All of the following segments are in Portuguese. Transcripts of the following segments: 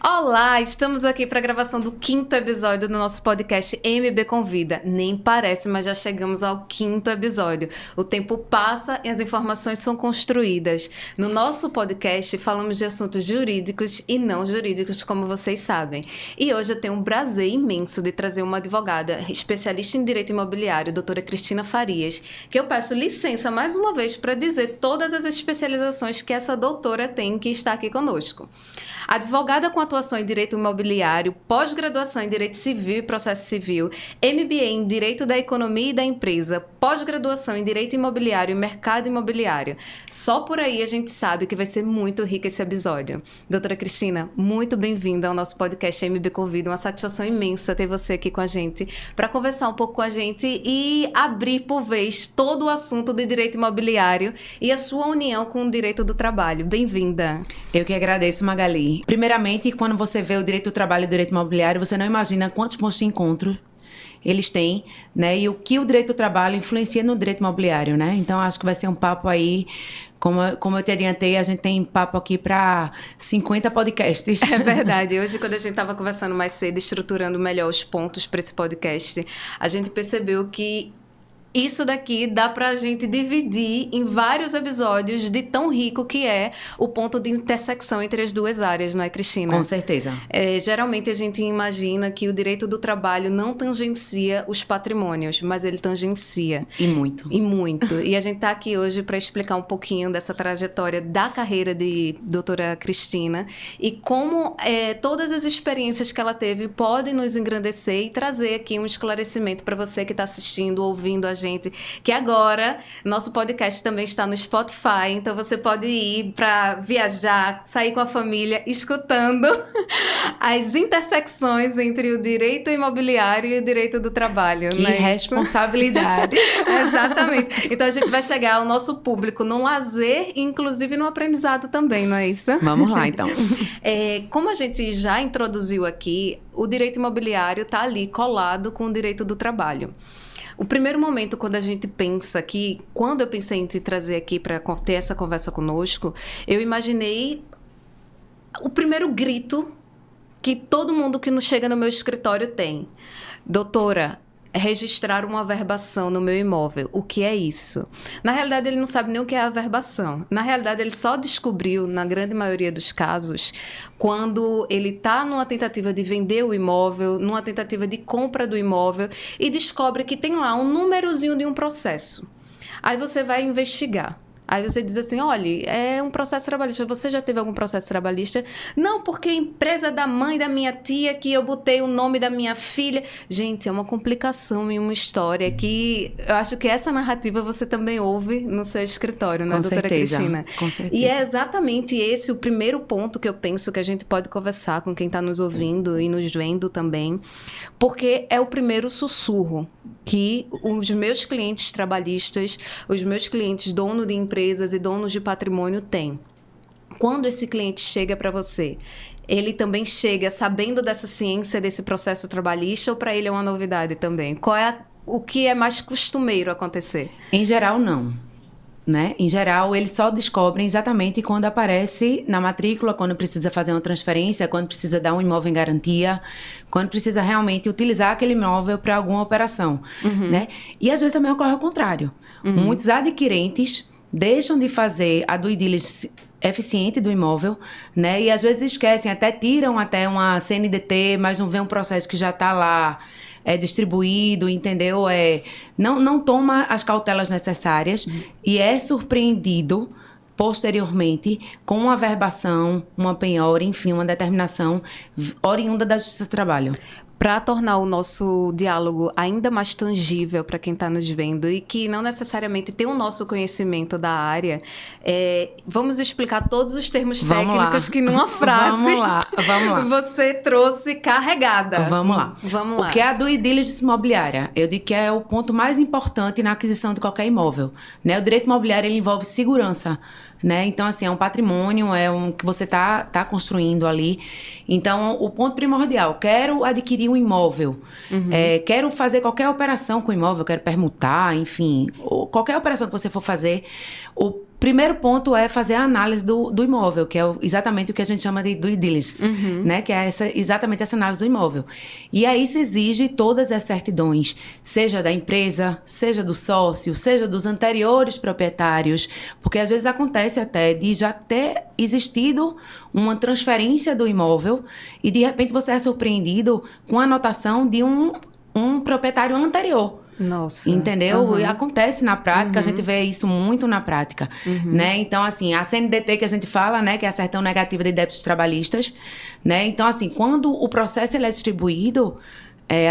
Olá, estamos aqui para a gravação do 5º episódio do nosso podcast MB Convida. Nem parece, mas já chegamos ao 5º episódio. O tempo passa e as informações são construídas. No nosso podcast falamos de assuntos jurídicos e não jurídicos, como vocês sabem. E hoje eu tenho um prazer imenso de trazer uma advogada especialista em direito imobiliário, doutora Cristina Farias, que eu peço licença mais uma vez para dizer todas as especializações que essa doutora tem que está aqui conosco. Advogada com atuação em Direito Imobiliário, pós-graduação em Direito Civil e Processo Civil, MBA em Direito da Economia e da Empresa, pós-graduação em Direito Imobiliário e Mercado Imobiliário. Só por aí a gente sabe que vai ser muito rico esse episódio. Doutora Cristina, muito bem-vinda ao nosso podcast MB Convida. Uma satisfação imensa ter você aqui com a gente para conversar um pouco com a gente e abrir por vez todo o assunto do direito imobiliário e a sua união com o direito do trabalho. Bem-vinda. Eu que agradeço, Magali. Primeiramente, quando você vê o direito do trabalho e o direito imobiliário, você não imagina quantos pontos de encontro eles têm, né? E o que o direito do trabalho influencia no direito imobiliário, né? Então, acho que vai ser um papo aí, como eu te adiantei, a gente tem papo aqui para 50 podcasts. É verdade. Hoje, quando a gente estava conversando mais cedo, estruturando melhor os pontos para esse podcast, a gente percebeu que isso daqui dá pra gente dividir em vários episódios de tão rico que é o ponto de intersecção entre as duas áreas, não é, Cristina? Com certeza. Geralmente a gente imagina que o direito do trabalho não tangencia os patrimônios, mas ele tangencia. E muito. E muito. E a gente tá aqui hoje para explicar um pouquinho dessa trajetória da carreira de doutora Cristina e como todas as experiências que ela teve podem nos engrandecer e trazer aqui um esclarecimento para você que está assistindo, ouvindo a gente, que agora nosso podcast também está no Spotify, então você pode ir para viajar, sair com a família, escutando as intersecções entre o direito imobiliário e o direito do trabalho. Que responsabilidade! Exatamente. Então a gente vai chegar ao nosso público no lazer e inclusive no aprendizado também, não é isso? Vamos lá, então. Como a gente já introduziu aqui, o direito imobiliário está ali colado com o direito do trabalho. O primeiro momento, quando a gente pensa aqui, quando eu pensei em te trazer aqui para ter essa conversa conosco, eu imaginei o primeiro grito que todo mundo que não chega no meu escritório tem. Doutora, registrar uma averbação no meu imóvel. O que é isso? Na realidade, ele não sabe nem o que é averbação. Na realidade, ele só descobriu, na grande maioria dos casos, quando ele está numa tentativa de vender o imóvel, numa tentativa de compra do imóvel e descobre que tem lá um númerozinho de um processo. Aí você vai investigar. Aí você diz assim, olha, é um processo trabalhista. Você já teve algum processo trabalhista? Não, porque a empresa da mãe da minha tia, que eu botei o nome da minha filha. Gente, é uma complicação e uma história que eu acho que essa narrativa você também ouve no seu escritório, né, doutora Cristina? Com certeza. E é exatamente esse o primeiro ponto que eu penso que a gente pode conversar com quem está nos ouvindo e nos vendo também, porque é o primeiro sussurro que os meus clientes trabalhistas, os meus clientes donos de empresas e donos de patrimônio têm. Quando esse cliente chega para você, ele também chega sabendo dessa ciência, desse processo trabalhista, ou para ele é uma novidade também? O que é mais costumeiro acontecer? Em geral, não. Né? Em geral, eles só descobrem exatamente quando aparece na matrícula, quando precisa fazer uma transferência, quando precisa dar um imóvel em garantia, quando precisa realmente utilizar aquele imóvel para alguma operação. Né? E às vezes também ocorre o contrário. Muitos adquirentes deixam de fazer a due diligence eficiente do imóvel, né? E às vezes esquecem, até tiram até uma CNDT, mas não vê um processo que já está lá distribuído, entendeu? Não toma as cautelas necessárias e é surpreendido posteriormente com uma averbação, uma penhora, enfim, uma determinação oriunda da Justiça do Trabalho. Para tornar o nosso diálogo ainda mais tangível para quem está nos vendo e que não necessariamente tem o nosso conhecimento da área, vamos explicar todos os termos técnicos que numa frase vamos lá. Você trouxe carregada. Vamos lá. O que é a due diligence imobiliária? Eu digo que é o ponto mais importante na aquisição de qualquer imóvel. Né? O direito imobiliário ele envolve segurança né? Então, assim, é um patrimônio, é um que você tá construindo ali. Então, o ponto primordial, quero adquirir um imóvel, quero fazer qualquer operação com o imóvel, quero permutar, enfim, qualquer operação que você for fazer, o primeiro ponto é fazer a análise do imóvel, que é exatamente o que a gente chama de due diligence, né? Que é exatamente essa análise do imóvel. E aí se exige todas as certidões, seja da empresa, seja do sócio, seja dos anteriores proprietários, porque às vezes acontece até de já ter existido uma transferência do imóvel e de repente você é surpreendido com a anotação de um proprietário anterior. Nossa. Entendeu? E acontece na prática, a gente vê isso muito na prática, né? Então, assim, a CNDT que a gente fala, né, que é a certidão negativa de débitos trabalhistas, né? Então, assim, quando o processo ele é distribuído,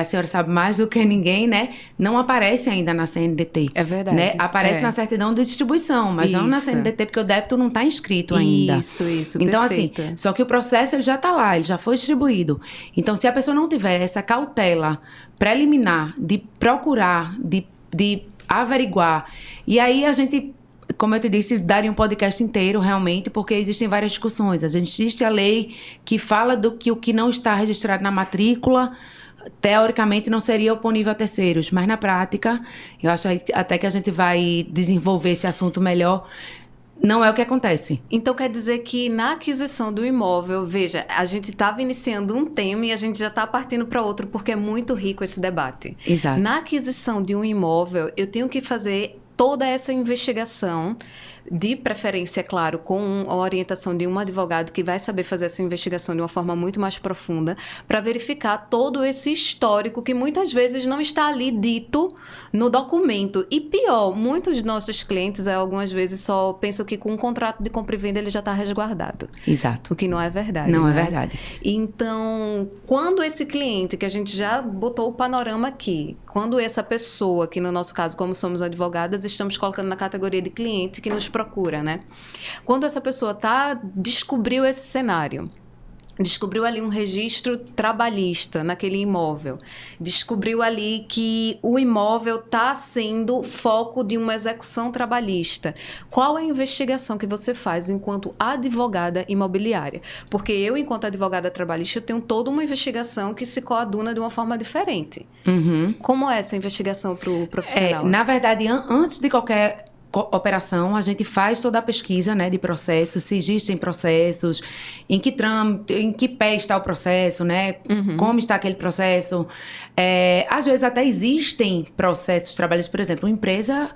a senhora sabe mais do que ninguém, né? Não aparece ainda na CNDT. É verdade. Né? Aparece na certidão de distribuição, mas não na CNDT, porque o débito não está inscrito ainda. Isso, então, perfeito. assim, só que o processo ele já está lá, ele já foi distribuído. Então, se a pessoa não tiver essa cautela preliminar de procurar, de averiguar, e aí a gente, como eu te disse, daria um podcast inteiro, realmente, porque existem várias discussões. Existe a lei que fala do que o que não está registrado na matrícula teoricamente não seria oponível a terceiros, mas na prática, eu acho até que a gente vai desenvolver esse assunto melhor, não é o que acontece. Então quer dizer que na aquisição do imóvel, veja, a gente estava iniciando um tema e a gente já está partindo para outro, porque é muito rico esse debate. Exato. Na aquisição de um imóvel, eu tenho que fazer toda essa investigação, de preferência, claro, com a orientação de um advogado que vai saber fazer essa investigação de uma forma muito mais profunda, para verificar todo esse histórico que muitas vezes não está ali dito no documento. E pior, muitos dos nossos clientes, algumas vezes, só pensam que com um contrato de compra e venda ele já está resguardado. Exato. O que não é verdade. Não né? é verdade. Então, quando esse cliente, que a gente já botou o panorama aqui, quando essa pessoa, que no nosso caso, como somos advogadas, estamos colocando na categoria de cliente que nos procura, né? Quando essa pessoa descobriu esse cenário, descobriu ali um registro trabalhista naquele imóvel, descobriu ali que o imóvel está sendo foco de uma execução trabalhista. Qual é a investigação que você faz enquanto advogada imobiliária? Porque eu, enquanto advogada trabalhista, eu tenho toda uma investigação que se coaduna de uma forma diferente. Como é essa investigação para o profissional? Na verdade, antes de qualquer operação, a gente faz toda a pesquisa, né, de processos, se existem processos, em que pé está o processo, né, como está aquele processo. Às vezes até existem processos trabalhistas, por exemplo, uma empresa,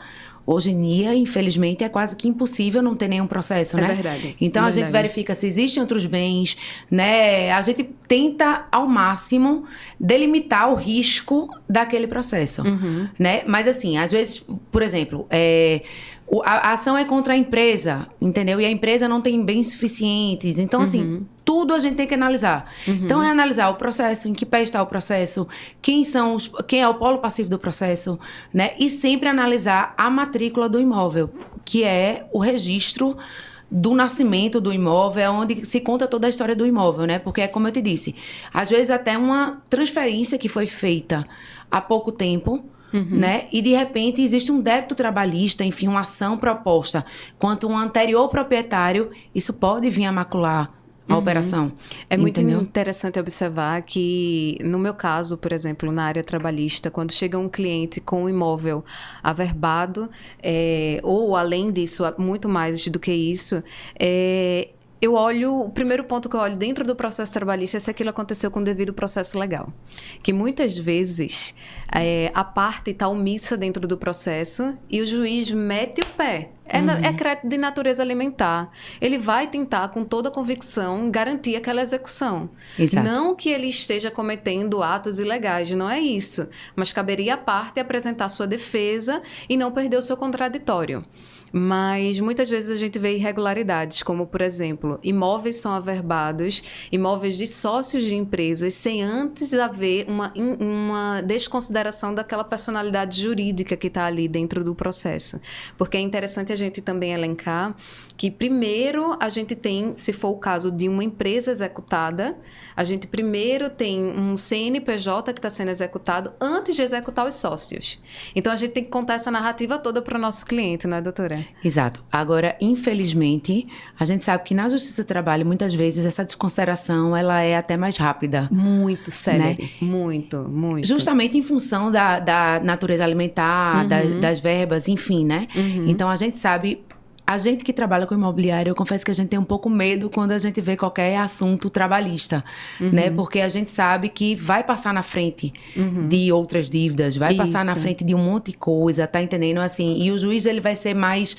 hoje em dia, infelizmente, é quase que impossível não ter nenhum processo, né? É verdade. Então, a gente verifica se existem outros bens, né? A gente tenta, ao máximo, delimitar o risco daquele processo, né? Mas, assim, às vezes, por exemplo, a ação é contra a empresa, entendeu? E a empresa não tem bens suficientes. Então, assim, tudo a gente tem que analisar. Então, é analisar o processo, em que pé está o processo, quem é o polo passivo do processo, né? E sempre analisar a matrícula do imóvel, que é o registro do nascimento do imóvel, é onde se conta toda a história do imóvel, né? Porque, como eu te disse, às vezes até uma transferência que foi feita há pouco tempo, né? E de repente existe um débito trabalhista, enfim, uma ação proposta contra um anterior proprietário, isso pode vir a macular a operação. É muito interessante observar que, no meu caso, por exemplo, na área trabalhista, quando chega um cliente com um imóvel averbado, ou além disso, muito mais do que isso, eu olho, o primeiro ponto que eu olho dentro do processo trabalhista é se aquilo aconteceu com o devido processo legal. Que muitas vezes a parte está omissa dentro do processo e o juiz mete o pé. É crédito de natureza alimentar. Ele vai tentar, com toda a convicção, garantir aquela execução. Exato. Não que ele esteja cometendo atos ilegais, não é isso. Mas caberia à parte apresentar sua defesa e não perder o seu contraditório. Mas muitas vezes a gente vê irregularidades, como, por exemplo, imóveis são averbados, imóveis de sócios de empresas, sem antes haver uma desconsideração daquela personalidade jurídica que está ali dentro do processo. Porque é interessante a gente também elencar que primeiro a gente tem, se for o caso de uma empresa executada, a gente primeiro tem um CNPJ que está sendo executado antes de executar os sócios. Então, a gente tem que contar essa narrativa toda para o nosso cliente, não é, doutora? Exato. Agora, infelizmente, a gente sabe que na Justiça do Trabalho, muitas vezes, essa desconsideração, ela é até mais rápida. Muito célere. Né? Muito, muito. Justamente em função da natureza alimentar, das verbas, enfim, né? Então, a gente sabe... A gente que trabalha com imobiliário, eu confesso que a gente tem um pouco medo quando a gente vê qualquer assunto trabalhista, né? Porque a gente sabe que vai passar na frente de outras dívidas, vai passar na frente de um monte de coisa, tá entendendo? Assim, e o juiz, ele vai ser mais,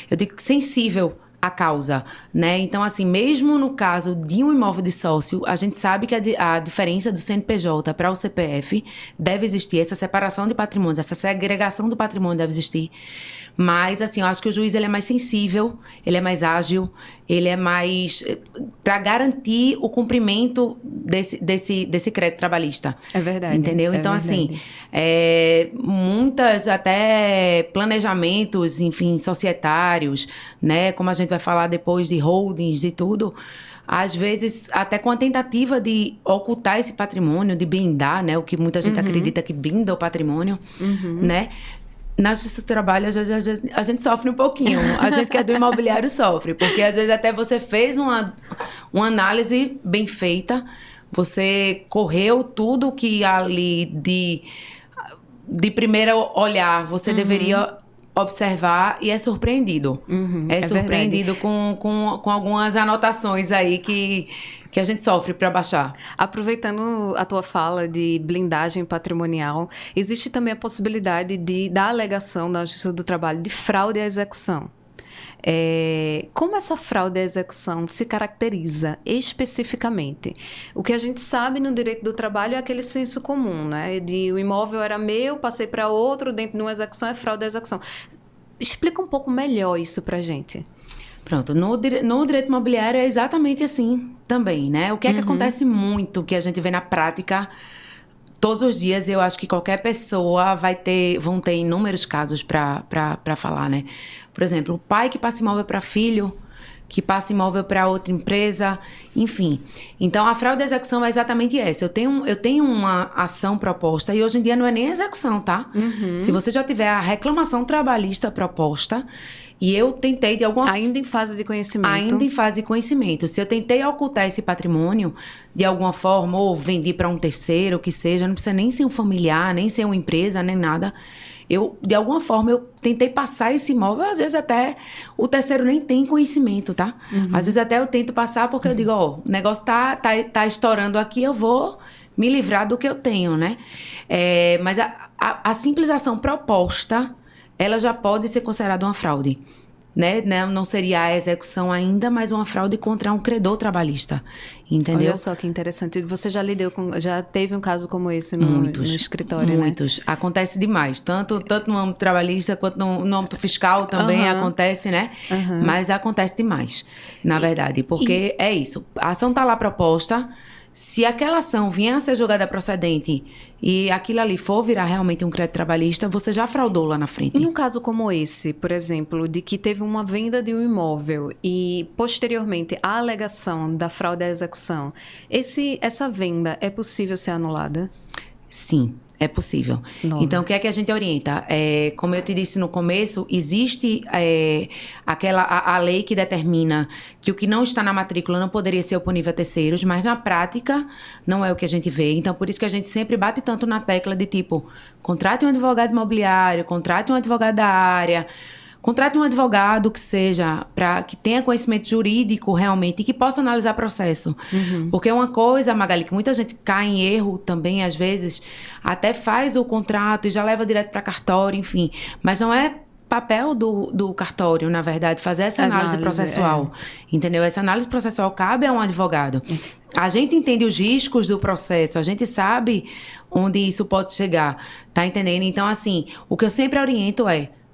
eu digo, sensível à causa, né? Então, assim, mesmo no caso de um imóvel de sócio, a gente sabe que a diferença do CNPJ para o CPF deve existir, essa separação de patrimônios, essa segregação do patrimônio deve existir. Mas, assim, eu acho que o juiz, ele é mais sensível, ele é mais ágil, ele é mais... para garantir o cumprimento desse crédito trabalhista. É verdade. Entendeu? Então, assim, muitas até planejamentos, enfim, societários, né? Como a gente vai falar depois de holdings e tudo... Às vezes, até com a tentativa de ocultar esse patrimônio, de blindar, né? O que muita gente acredita que blinda o patrimônio, né? Na Justiça do Trabalho, às vezes, a gente sofre um pouquinho. A gente que é do imobiliário sofre. Porque, às vezes, até você fez uma análise bem feita. Você correu tudo que ali de primeiro olhar você deveria observar e é surpreendido. É surpreendido com algumas anotações aí que a gente sofre para baixar. Aproveitando a tua fala de blindagem patrimonial, existe também a possibilidade da alegação na Justiça do Trabalho de fraude à execução. Como essa fraude à execução se caracteriza especificamente? O que a gente sabe no direito do trabalho é aquele senso comum, né? De o imóvel era meu, passei para outro, dentro de uma execução é fraude à execução. Explica um pouco melhor isso para a gente. Pronto, no direito imobiliário é exatamente assim também, né? O que é que acontece muito, que a gente vê na prática todos os dias, eu acho que qualquer pessoa vão ter inúmeros casos para falar, né? Por exemplo, o pai que passa imóvel para filho, que passa imóvel para outra empresa, enfim. Então, a fraude à execução é exatamente essa. Eu tenho uma ação proposta e hoje em dia não é nem execução, tá? Se você já tiver a reclamação trabalhista proposta e eu tentei de alguma forma... Ainda em fase de conhecimento. Ainda em fase de conhecimento. Se eu tentei ocultar esse patrimônio de alguma forma ou vendi para um terceiro, o que seja, não precisa nem ser um familiar, nem ser uma empresa, nem nada... de alguma forma, eu tentei passar esse imóvel, às vezes até o terceiro nem tem conhecimento, tá? Às vezes até eu tento passar porque eu digo, o negócio tá estourando aqui, eu vou me livrar do que eu tenho, né? Mas a simples ação proposta, ela já pode ser considerada uma fraude. Né? Não seria a execução ainda, mas uma fraude contra um credor trabalhista, entendeu? Olha só que interessante. Você já teve um caso como esse no escritório, muitos. Né? Acontece demais, tanto no âmbito trabalhista quanto no âmbito fiscal também acontece, né? Mas acontece demais, na verdade, porque é isso. A ação está lá proposta. Se aquela ação vier a ser julgada procedente e aquilo ali for virar realmente um crédito trabalhista, você já fraudou lá na frente. Em um caso como esse, por exemplo, de que teve uma venda de um imóvel e, posteriormente, a alegação da fraude à execução, essa venda é possível ser anulada? Sim. É possível. Então, o que é que a gente orienta? Como eu te disse no começo, existe a lei que determina que o que não está na matrícula não poderia ser oponível a terceiros, mas na prática não é o que a gente vê. Então, por isso que a gente sempre bate tanto na tecla de tipo, contrate um advogado imobiliário, contrate um advogado da área, contrate um advogado que seja, que tenha conhecimento jurídico realmente e que possa analisar processo. Porque uma coisa, Magali, que muita gente cai em erro também, às vezes, até faz o contrato e já leva direto para cartório, enfim. Mas não é papel do cartório, na verdade, fazer essa análise processual. Entendeu? Essa análise processual cabe a um advogado. A gente entende os riscos do processo, a gente sabe onde isso pode chegar. Tá entendendo? Então, assim, o que eu sempre oriento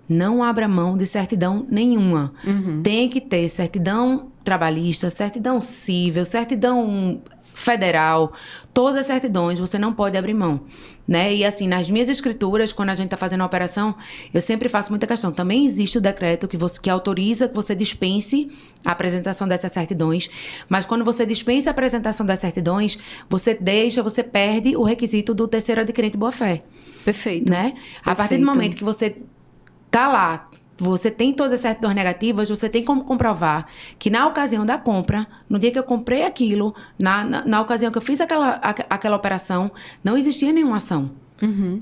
não abra mão de certidão nenhuma. Tem que ter certidão trabalhista, certidão civil, certidão federal, todas as certidões, você não pode abrir mão, né? E assim, nas minhas escrituras, quando a gente está fazendo a operação, eu sempre faço muita questão. Também existe o decreto que autoriza que você dispense a apresentação dessas certidões, mas quando você dispensa a apresentação das certidões, você perde o requisito do terceiro adquirente boa-fé. Perfeito. Né? A partir do momento que você tá lá, você tem todas as certidões negativas, você tem como comprovar que na ocasião da compra, no dia que eu comprei aquilo, na ocasião que eu fiz aquela operação, não existia nenhuma ação.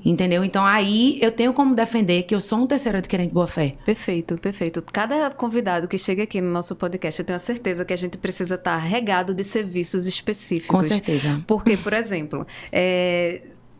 Entendeu? Então, aí eu tenho como defender que eu sou um terceiro adquirente boa-fé. Perfeito, perfeito. Cada convidado que chega aqui no nosso podcast, eu tenho a certeza que a gente precisa estar regado de serviços específicos. Com certeza. Porque, por exemplo,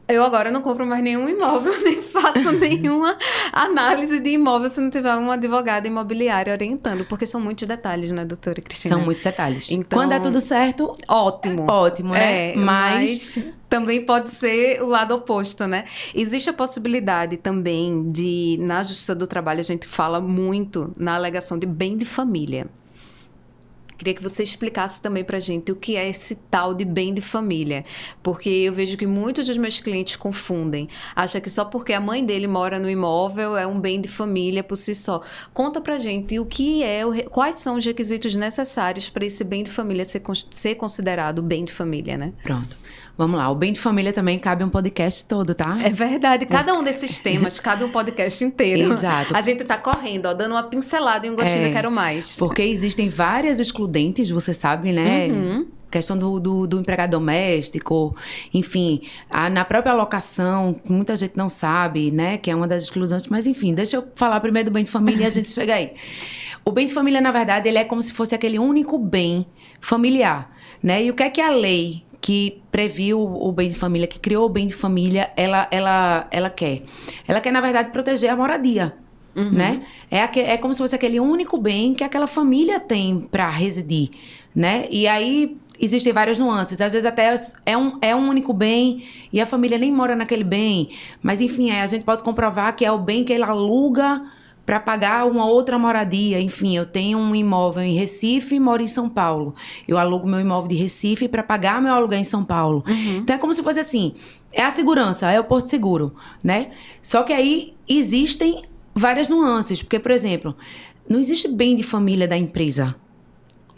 eu agora não compro mais nenhum imóvel, nem faço nenhuma análise de imóvel se não tiver uma advogada imobiliária orientando, porque são muitos detalhes, né, doutora Cristina? São muitos detalhes. Então, quando é tudo certo, ótimo. Ótimo, né? Mas também pode ser o lado oposto, né? Existe a possibilidade também de, na Justiça do Trabalho, a gente fala muito na alegação de bem de família. Queria que você explicasse também pra gente o que é esse tal de bem de família. Porque eu vejo que muitos dos meus clientes confundem. Acham que só porque a mãe dele mora no imóvel é um bem de família por si só. Conta pra gente quais são os requisitos necessários para esse bem de família ser considerado bem de família, né? Pronto. Vamos lá. O bem de família também cabe um podcast todo, tá? É verdade. Cada um desses temas cabe um podcast inteiro. Exato. A gente tá correndo, dando uma pincelada e um gostinho de quero mais. Porque existem várias excludentes, você sabe, né? Questão do empregado doméstico, enfim, na própria locação, muita gente não sabe, né? Que é uma das exclusões, mas enfim, deixa eu falar primeiro do bem de família e a gente chega aí. O bem de família, na verdade, ele é como se fosse aquele único bem familiar, né? E o que é a lei que previu o bem de família, que criou o bem de família, ela quer? Ela quer, na verdade, proteger a moradia, né? É como se fosse aquele único bem que aquela família tem para residir, né? E aí existem várias nuances. Às vezes até é um único bem e a família nem mora naquele bem. Mas, enfim, a gente pode comprovar que é o bem que ele aluga para pagar uma outra moradia. Enfim, eu tenho um imóvel em Recife e moro em São Paulo. Eu alugo meu imóvel de Recife para pagar meu aluguel em São Paulo. Então, é como se fosse assim, é a segurança, é o Porto Seguro, né? Só que aí existem várias nuances, porque, por exemplo, não existe bem de família da empresa,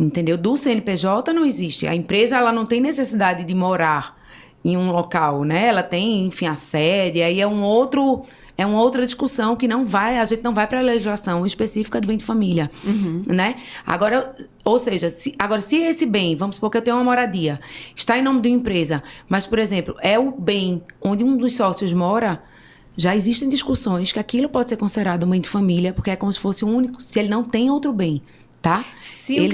entendeu? Do CNPJ não existe. A empresa, ela não tem necessidade de morar em um local, né? Ela tem, enfim, a sede, aí é uma outra discussão que a gente não vai para a legislação específica do bem de família, né? Agora, ou seja, se esse bem, vamos supor que eu tenho uma moradia, está em nome de uma empresa, mas, por exemplo, é o bem onde um dos sócios mora, já existem discussões que aquilo pode ser considerado um bem de família, porque é como se fosse o único, se ele não tem outro bem, tá? Se um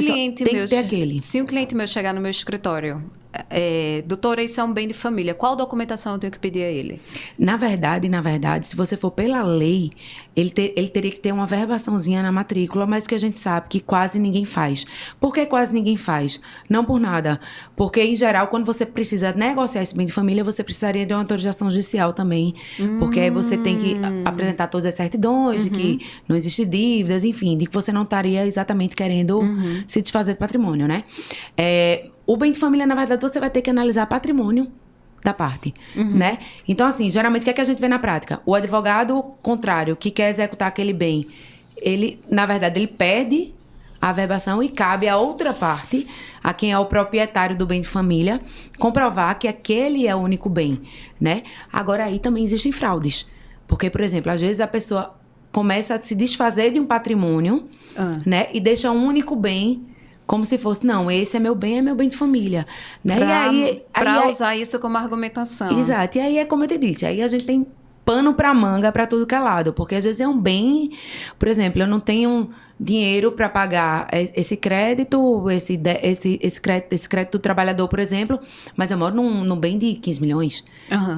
cliente meu chegar no meu escritório, doutora, isso é um bem de família, qual documentação eu tenho que pedir a ele? Na verdade, se você for pela lei, ele teria que ter uma verbaçãozinha na matrícula, mas que a gente sabe que quase ninguém faz. Por que quase ninguém faz? Não por nada. Porque, em geral, quando você precisa negociar esse bem de família, você precisaria de uma autorização judicial também. Porque aí você tem que apresentar todas as certidões de que não existe dívidas, enfim, de que você não estaria exatamente querendo se desfazer do patrimônio, né? O bem de família, na verdade, você vai ter que analisar patrimônio da parte, né? Então, assim, geralmente, o que é que a gente vê na prática? O advogado contrário, que quer executar aquele bem, ele, na verdade, ele pede a averbação e cabe a outra parte, a quem é o proprietário do bem de família, comprovar que aquele é o único bem, né? Agora, aí também existem fraudes. Porque, por exemplo, às vezes a pessoa começa a se desfazer de um patrimônio, né? E deixa um único bem como se fosse, não, esse é meu bem de família, né? Pra usar isso como argumentação. Exato. E aí é como eu te disse, aí a gente tem pano pra manga pra tudo que é lado, porque às vezes é um bem, por exemplo, eu não tenho dinheiro pra pagar esse crédito, esse crédito do trabalhador, por exemplo, mas eu moro num bem de 15 milhões,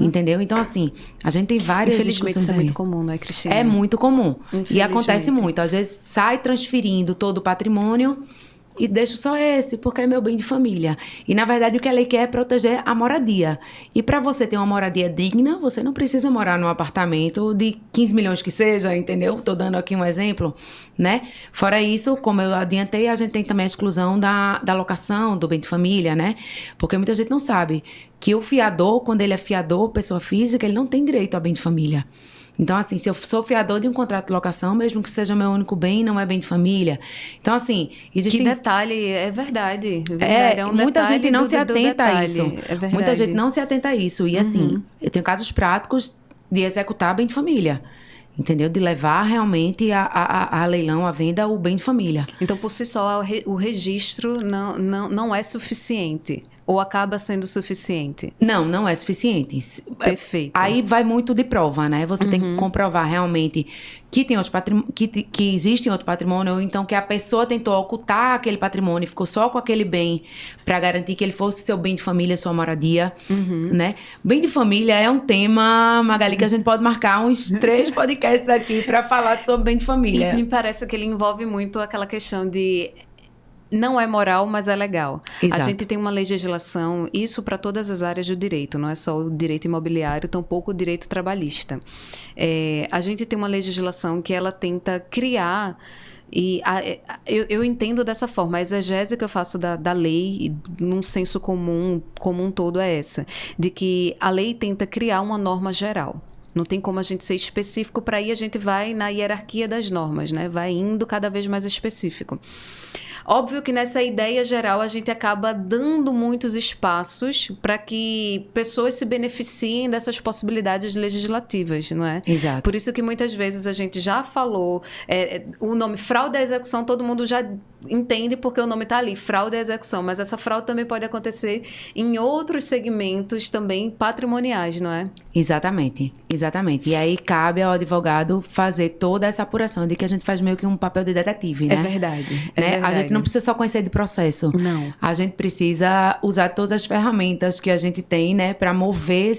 entendeu? Então, assim, a gente tem várias Infelizmente, isso é muito comum, não é, Cristina? É muito comum. E acontece muito. Às vezes sai transferindo todo o patrimônio e deixo só esse, porque é meu bem de família. E, na verdade, o que a lei quer é proteger a moradia. E para você ter uma moradia digna, você não precisa morar num apartamento de 15 milhões que seja, entendeu? Tô dando aqui um exemplo, né? Fora isso, como eu adiantei, a gente tem também a exclusão da locação do bem de família, né? Porque muita gente não sabe que o fiador, quando ele é fiador, pessoa física, ele não tem direito a bem de família. Então, assim, se eu sou fiador de um contrato de locação, mesmo que seja meu único bem, não é bem de família. Então, assim, existem... Que detalhe, é verdade. É um muita detalhe gente não se atenta a isso. É verdade. Muita gente não se atenta a isso. E, assim, eu tenho casos práticos de executar bem de família. Entendeu? De levar realmente a leilão, a venda, o bem de família. Então, por si só, o registro não é suficiente. Ou acaba sendo suficiente? Não é suficiente. Perfeito. Aí vai muito de prova, né? Você tem que comprovar realmente que tem outro que existe outro patrimônio, ou então que a pessoa tentou ocultar aquele patrimônio e ficou só com aquele bem para garantir que ele fosse seu bem de família, sua moradia, né? Bem de família é um tema, Magali, que a gente pode marcar uns 3 podcasts aqui para falar sobre bem de família. Me parece que ele envolve muito aquela questão de... Não é moral, mas é legal. Exato. A gente tem uma legislação, isso para todas as áreas do direito, não é só o direito imobiliário, tampouco o direito trabalhista. A gente tem uma legislação que ela tenta criar... E eu entendo dessa forma, a exegese que eu faço da lei, num senso comum todo, é essa. De que a lei tenta criar uma norma geral. Não tem como a gente ser específico, para aí a gente vai na hierarquia das normas, né? Vai indo cada vez mais específico. Óbvio que nessa ideia geral a gente acaba dando muitos espaços para que pessoas se beneficiem dessas possibilidades legislativas, não é? Exato. Por isso que muitas vezes a gente já falou, o nome fraude à execução todo mundo já entende porque o nome está ali, fraude à execução, mas essa fraude também pode acontecer em outros segmentos também patrimoniais, não é? Exatamente. E aí cabe ao advogado fazer toda essa apuração de que a gente faz meio que um papel de detetive, né? É verdade. A gente não precisa só conhecer de processo. Não. A gente precisa usar todas as ferramentas que a gente tem, né, para mover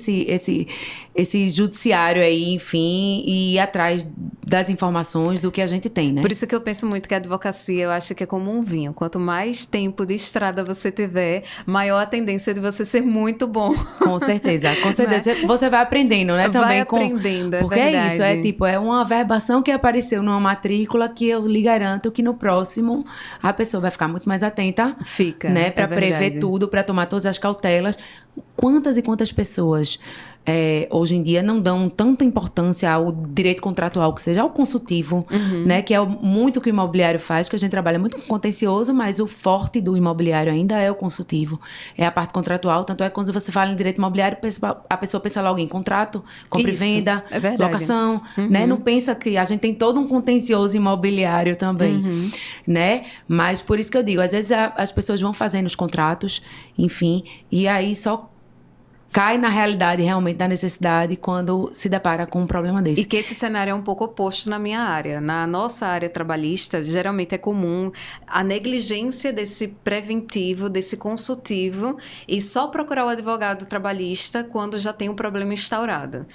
esse judiciário aí, enfim, e ir atrás das informações do que a gente tem, né? Por isso que eu penso muito que a advocacia, eu acho que é como um vinho. Quanto mais tempo de estrada você tiver, maior a tendência de você ser muito bom. Com certeza. Você vai aprendendo, né? Também aprendendo, porque verdade. É isso, é uma averbação que apareceu numa matrícula que eu lhe garanto que no próximo a pessoa vai ficar muito mais atenta. Fica, né? Para prever tudo, para tomar todas as cautelas. Quantas e quantas pessoas hoje em dia não dão tanta importância ao direito contratual, que seja ao consultivo, né? Que é muito que o imobiliário faz, que a gente trabalha muito com contencioso, mas o forte do imobiliário ainda é o consultivo. É a parte contratual, tanto é que quando você fala em direito imobiliário, a pessoa pensa logo em contrato, compra e venda, locação, né? Não pensa que a gente tem todo um contencioso imobiliário também, né? Mas por isso que eu digo, às vezes as pessoas vão fazendo os contratos, enfim, e aí só cai na realidade realmente da necessidade quando se depara com um problema desse. E que esse cenário é um pouco oposto na minha área. Na nossa área trabalhista, geralmente é comum a negligência desse preventivo, desse consultivo, e só procurar o advogado trabalhista quando já tem um problema instaurado.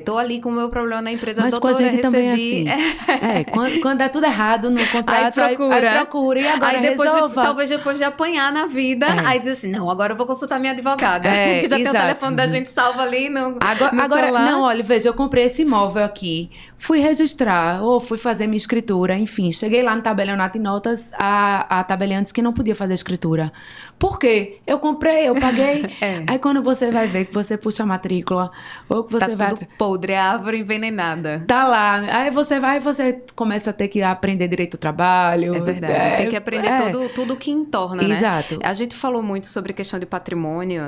Tô ali com o meu problema na empresa, mas doutora, com a gente recebi... também é assim. Quando dá tudo errado no contrato, aí procura e agora resolva. Talvez depois de apanhar na vida, aí diz assim, não, agora eu vou consultar minha advogada, que já tem o telefone da gente salva ali no agora celular. Não, olha, veja, eu comprei esse imóvel aqui, fui registrar, ou fui fazer minha escritura, enfim, cheguei lá no tabelionato e notas, a tabeliã disse que não podia fazer escritura. Por quê? Eu comprei, eu paguei. Aí quando você vai ver que você puxa a matrícula, ou que você vai... tudo podre, é árvore envenenada. Tá lá, aí você começa a ter que aprender direito do trabalho. É verdade, tem que aprender tudo o que entorna, né? Exato. A gente falou muito sobre questão de patrimônio,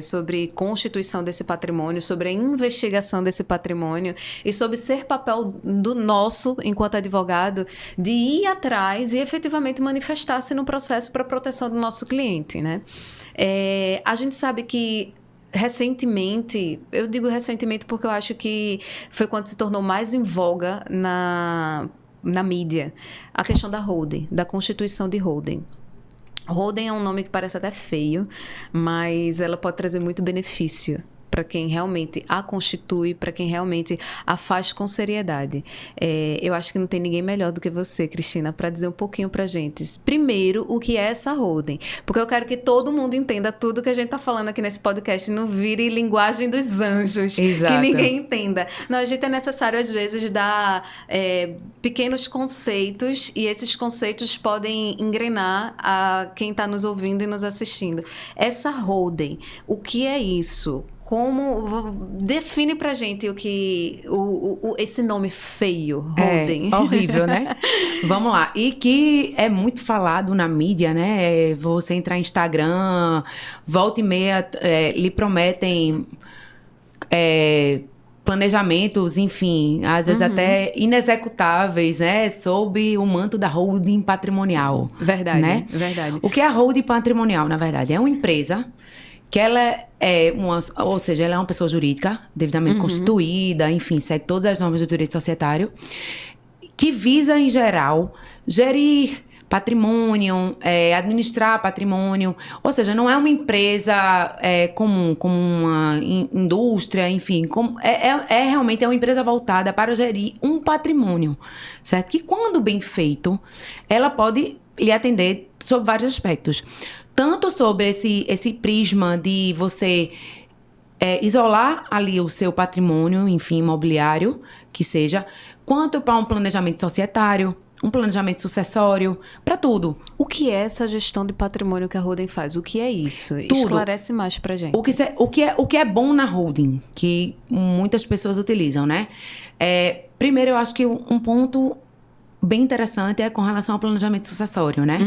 sobre constituição desse patrimônio, sobre a investigação desse patrimônio e sobre ser papel do nosso, enquanto advogado, de ir atrás e efetivamente manifestar-se no processo para a proteção do nosso cliente, né? A gente sabe que recentemente, eu digo recentemente porque eu acho que foi quando se tornou mais em voga na mídia, a questão da holding, da constituição de holding. Holding é um nome que parece até feio, mas ela pode trazer muito benefício para quem realmente a constitui, para quem realmente a faz com seriedade. Eu acho que não tem ninguém melhor do que você, Cristina, para dizer um pouquinho pra gente. Primeiro, o que é essa holding? Porque eu quero que todo mundo entenda tudo que a gente tá falando aqui nesse podcast, não vire linguagem dos anjos, Exato. que ninguém entenda. Não, a gente é necessário, às vezes, dar pequenos conceitos, e esses conceitos podem engrenar a quem está nos ouvindo e nos assistindo. Essa holding, o que é isso? Define pra gente esse nome feio, holding. Horrível, né? Vamos lá. E que é muito falado na mídia, né? Você entrar no Instagram, volta e meia, lhe prometem planejamentos, enfim, às vezes até inexecutáveis, né? Sob o manto da holding patrimonial. Verdade, né? Verdade. O que é a holding patrimonial, na verdade? É uma empresa que ela ou seja, ela é uma pessoa jurídica, devidamente constituída, enfim, segue todas as normas do direito societário, que visa, em geral, gerir patrimônio, administrar patrimônio, ou seja, não é uma empresa comum, como uma indústria, enfim, realmente uma empresa voltada para gerir um patrimônio, certo? Que quando bem feito, ela pode lhe atender sob vários aspectos. Tanto sobre esse prisma de você isolar ali o seu patrimônio, enfim, imobiliário, que seja, quanto para um planejamento societário, um planejamento sucessório, para tudo. O que é essa gestão de patrimônio que a holding faz? O que é isso? Tudo. Esclarece mais pra gente. O que é bom na holding, que muitas pessoas utilizam, né? Primeiro, eu acho que um ponto bem interessante é com relação ao planejamento sucessório, né?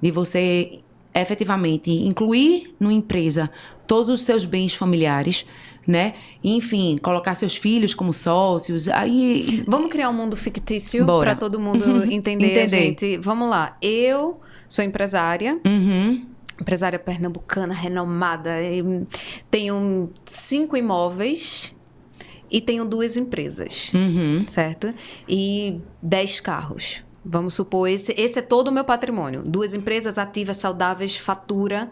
De você efetivamente incluir numa empresa todos os seus bens familiares, né? Enfim, colocar seus filhos como sócios. Aí vamos criar um mundo fictício para todo mundo entender. Gente. Vamos lá. Eu sou empresária. Empresária pernambucana, renomada. Tenho 5 imóveis e tenho 2 empresas, certo? E 10 carros. Vamos supor, esse é todo o meu patrimônio. 2 empresas ativas, saudáveis, fatura,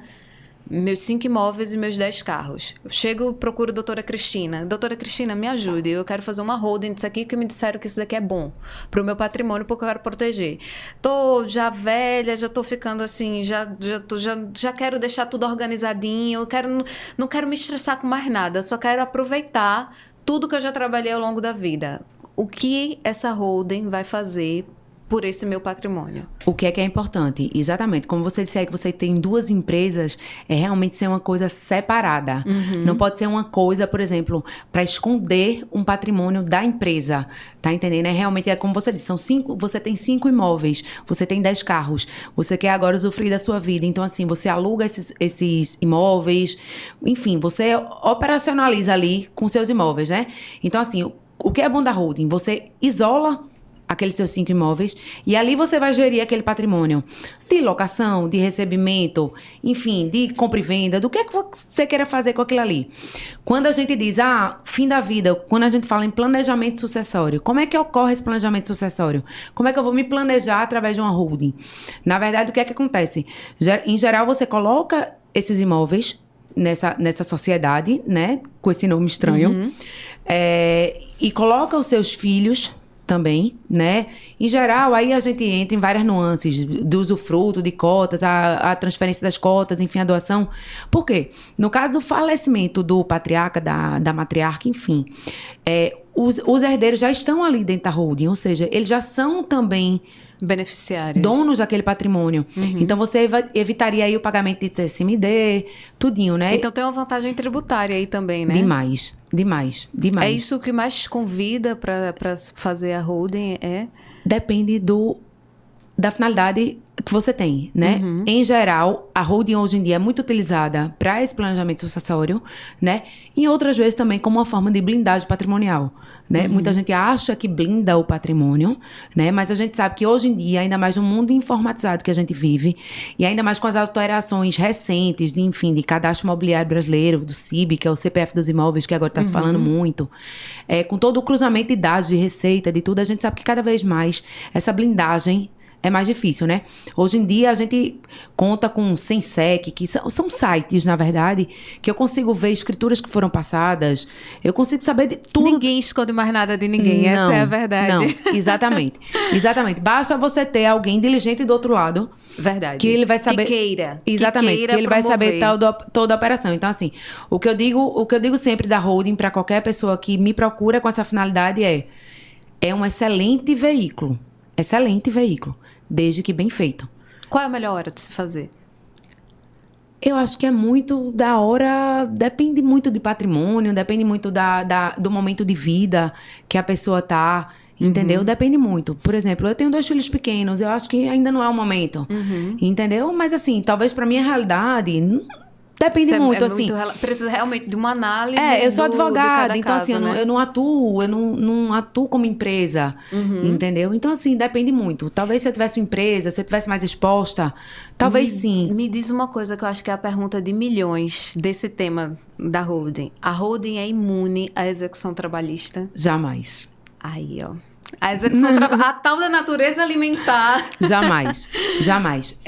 meus 5 imóveis e meus 10 carros. Eu chego, procuro a doutora Cristina. Doutora Cristina, me ajude. Eu quero fazer uma holding disso aqui, que me disseram que isso daqui é bom para o meu patrimônio, porque eu quero proteger. Tô já velha, já tô ficando assim, já quero deixar tudo organizadinho. Não quero me estressar com mais nada. Só quero aproveitar tudo que eu já trabalhei ao longo da vida. O que essa holding vai fazer por esse meu patrimônio? O que é importante? Exatamente. Como você disse aí que você tem 2 empresas, é realmente ser uma coisa separada. Não pode ser uma coisa, por exemplo, para esconder um patrimônio da empresa. Tá entendendo? Realmente como você disse, você tem 5 imóveis, você tem 10 carros, você quer agora usufruir da sua vida. Então, assim, você aluga esses imóveis, enfim, você operacionaliza ali com seus imóveis, né? Então, assim, o que é bom da holding? Você isola aqueles seus 5 imóveis, e ali você vai gerir aquele patrimônio de locação, de recebimento, enfim, de compra e venda, do que você queira fazer com aquilo ali. Quando a gente diz, fim da vida, quando a gente fala em planejamento sucessório, como é que ocorre esse planejamento sucessório? Como é que eu vou me planejar através de uma holding? Na verdade, o que é que acontece? Em geral, você coloca esses imóveis nessa sociedade, né, com esse nome estranho, e coloca os seus filhos também, né? Em geral, aí a gente entra em várias nuances do usufruto, de cotas, a transferência das cotas, enfim, a doação. Por quê? No caso do falecimento do patriarca, da matriarca, enfim, os herdeiros já estão ali dentro da holding, ou seja, eles já são também beneficiários, donos daquele patrimônio. Então, você evitaria aí o pagamento de TCMD, tudinho, né? Então, tem uma vantagem tributária aí também, né? Demais. É isso que mais convida para fazer a holding? Depende da finalidade que você tem, né? Em geral, a holding hoje em dia é muito utilizada para esse planejamento sucessório, né? E outras vezes também como uma forma de blindagem patrimonial, né? Muita gente acha que blinda o patrimônio, né? Mas a gente sabe que hoje em dia, ainda mais no mundo informatizado que a gente vive, e ainda mais com as alterações recentes de cadastro imobiliário brasileiro, do CIB, que é o CPF dos imóveis, que agora está se falando muito, com todo o cruzamento de dados, de receita, de tudo, a gente sabe que cada vez mais essa blindagem é mais difícil, né? Hoje em dia a gente conta com Sensec, que são sites, na verdade, que eu consigo ver escrituras que foram passadas, eu consigo saber de tudo. Ninguém esconde mais nada de ninguém, Não, essa é a verdade. Não, exatamente. Exatamente. Basta você ter alguém diligente do outro lado. Verdade. Que ele vai saber. Que queira. Exatamente. Que queira que ele vai promover. saber toda a operação. Então, assim, o que eu digo sempre da holding para qualquer pessoa que me procura com essa finalidade é um excelente veículo. Excelente veículo. Desde que bem feito. Qual é a melhor hora de se fazer? Eu acho que é muito da hora, depende muito de patrimônio, depende muito do momento de vida que a pessoa tá, entendeu? Depende muito. Por exemplo, eu tenho 2 filhos pequenos, eu acho que ainda não é o momento, entendeu? Mas assim, talvez pra minha realidade, depende muito, assim. Precisa realmente de uma análise. Eu sou de advogada, cada então caso, assim, né? eu não atuo como empresa, entendeu? Então assim, depende muito. Talvez se eu tivesse uma empresa, se eu tivesse mais exposta, talvez sim. Me diz uma coisa que eu acho que é a pergunta de milhões desse tema da holding. A holding é imune à execução trabalhista? Jamais. Aí, ó. A execução a tal da natureza alimentar. Jamais. Jamais.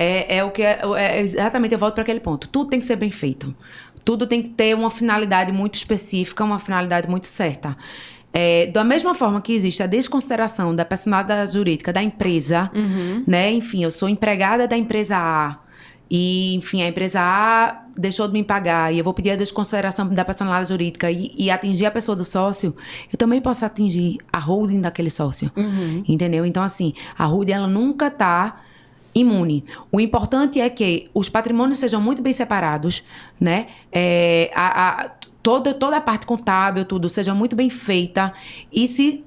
Exatamente, eu volto para aquele ponto. Tudo tem que ser bem feito. Tudo tem que ter uma finalidade muito específica, uma finalidade muito certa. Da mesma forma que existe a desconsideração da personalidade jurídica da empresa, né? Enfim, eu sou empregada da empresa A. E, enfim, a empresa A deixou de me pagar e eu vou pedir a desconsideração da personalidade jurídica e atingir a pessoa do sócio, eu também posso atingir a holding daquele sócio. Entendeu? Então, assim, a holding, ela nunca tá imune. O importante é que os patrimônios sejam muito bem separados, né? Toda a parte contábil, tudo, seja muito bem feita e se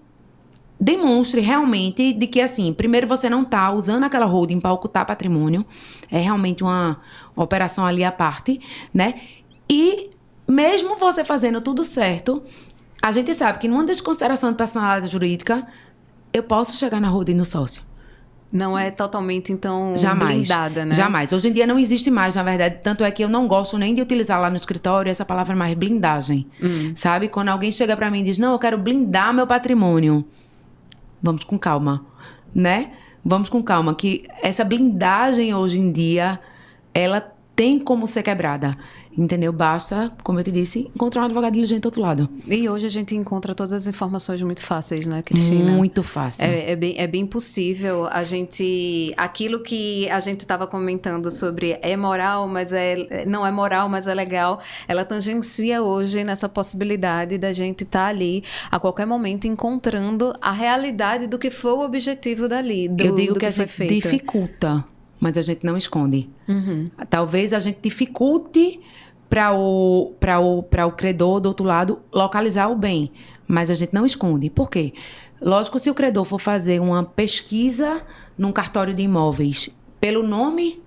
demonstre realmente de que, assim, primeiro você não está usando aquela holding para ocultar patrimônio, é realmente uma operação ali à parte, né? E mesmo você fazendo tudo certo, a gente sabe que numa desconsideração de personalidade jurídica, eu posso chegar na holding do sócio. Não é totalmente, então, Jamais, blindada, né? Jamais. Hoje em dia não existe mais, na verdade. Tanto é que eu não gosto nem de utilizar lá no escritório essa palavra mais blindagem. Sabe? Quando alguém chega para mim e diz, não, eu quero blindar meu patrimônio. Vamos com calma, né? Vamos com calma, que essa blindagem hoje em dia, ela tem como ser quebrada, entendeu? Basta, como eu te disse, encontrar um advogado diligente do outro lado. E hoje a gente encontra todas as informações muito fáceis, né, Cristina? Muito fácil. É bem possível a gente... Aquilo que a gente estava comentando sobre é moral, mas não é moral, mas é legal, ela tangencia hoje nessa possibilidade da gente estar ali, a qualquer momento, encontrando a realidade do que foi o objetivo dali, eu digo do que a foi gente feito. dificulta, mas a gente não esconde. Talvez a gente dificulte para o credor do outro lado localizar o bem, mas a gente não esconde. Por quê? Lógico, se o credor for fazer uma pesquisa num cartório de imóveis pelo nome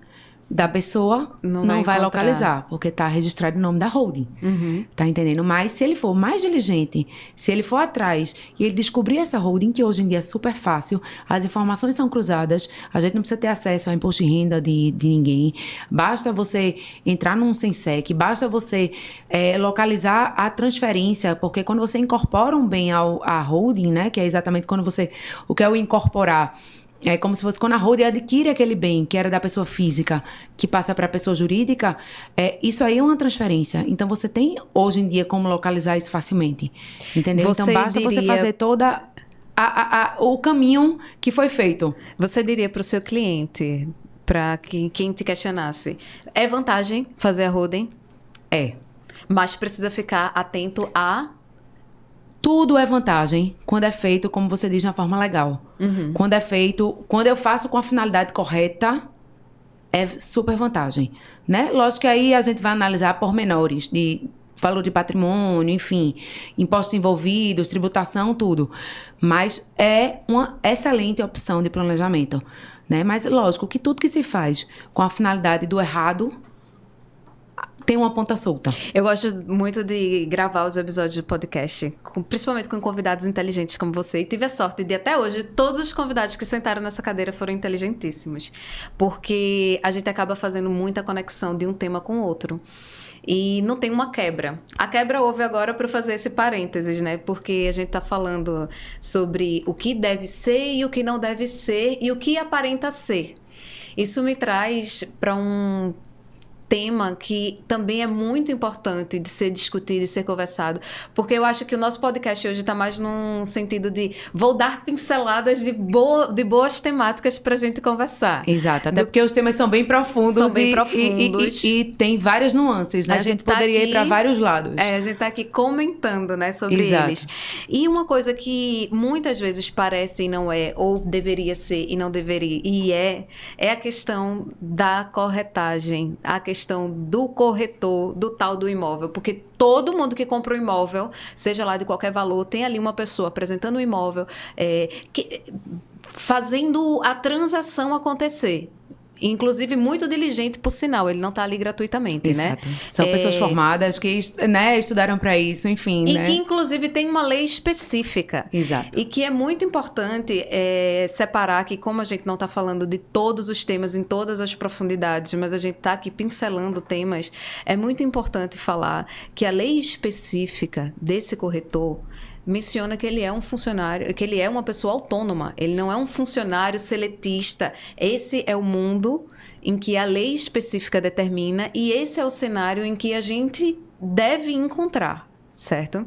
da pessoa, não vai encontrar. Localizar, porque está registrado em nome da holding. Tá entendendo? Mas se ele for mais diligente, se ele for atrás e ele descobrir essa holding, que hoje em dia é super fácil, as informações são cruzadas, a gente não precisa ter acesso ao imposto de renda de ninguém, basta você entrar num Sensec, basta você localizar a transferência, porque quando você incorpora um bem à holding, né, que é exatamente quando o que é o incorporar, é como se fosse quando a holding adquire aquele bem que era da pessoa física, que passa para a pessoa jurídica, isso aí é uma transferência. Então, você tem, hoje em dia, como localizar isso facilmente. Entendeu? Então, basta você fazer toda o caminho que foi feito. Você diria para o seu cliente, para quem te questionasse, é vantagem fazer a holding? É. Mas precisa ficar atento a... Tudo é vantagem quando é feito, como você diz, na forma legal. Quando é feito, quando eu faço com a finalidade correta, é super vantagem, né? Lógico que aí a gente vai analisar pormenores de valor de patrimônio, enfim, impostos envolvidos, tributação, tudo. Mas é uma excelente opção de planejamento, né? Mas lógico que tudo que se faz com a finalidade do errado tem uma ponta solta. Eu gosto muito de gravar os episódios de podcast, principalmente com convidados inteligentes como você. E tive a sorte de, até hoje, todos os convidados que sentaram nessa cadeira foram inteligentíssimos. Porque a gente acaba fazendo muita conexão de um tema com o outro. E não tem uma quebra. A quebra houve agora para fazer esse parênteses, né? Porque a gente tá falando sobre o que deve ser e o que não deve ser e o que aparenta ser. Isso me traz para um tema que também é muito importante de ser discutido e ser conversado, porque eu acho que o nosso podcast hoje está mais num sentido de vou dar pinceladas de boas temáticas para a gente conversar. Exato, até porque os temas são bem profundos, e tem várias nuances, né? A gente poderia ir para vários lados. A gente está aqui comentando, né, sobre eles. E uma coisa que muitas vezes parece e não é, ou deveria ser e não deveria, e é a questão da corretagem, a questão do corretor, do tal do imóvel, porque todo mundo que compra um imóvel, seja lá de qualquer valor, tem ali uma pessoa apresentando o imóvel, fazendo a transação acontecer. Inclusive, muito diligente, por sinal, ele não está ali gratuitamente, Exato. né? São pessoas formadas que, né, estudaram para isso, enfim, e né? que, inclusive, tem uma lei específica. Exato. E que é muito importante separar que, como a gente não está falando de todos os temas em todas as profundidades, mas a gente está aqui pincelando temas, é muito importante falar que a lei específica desse corretor menciona que ele é um funcionário, que ele é uma pessoa autônoma, ele não é um funcionário seletista. Esse é o mundo em que a lei específica determina e esse é o cenário em que a gente deve encontrar, certo?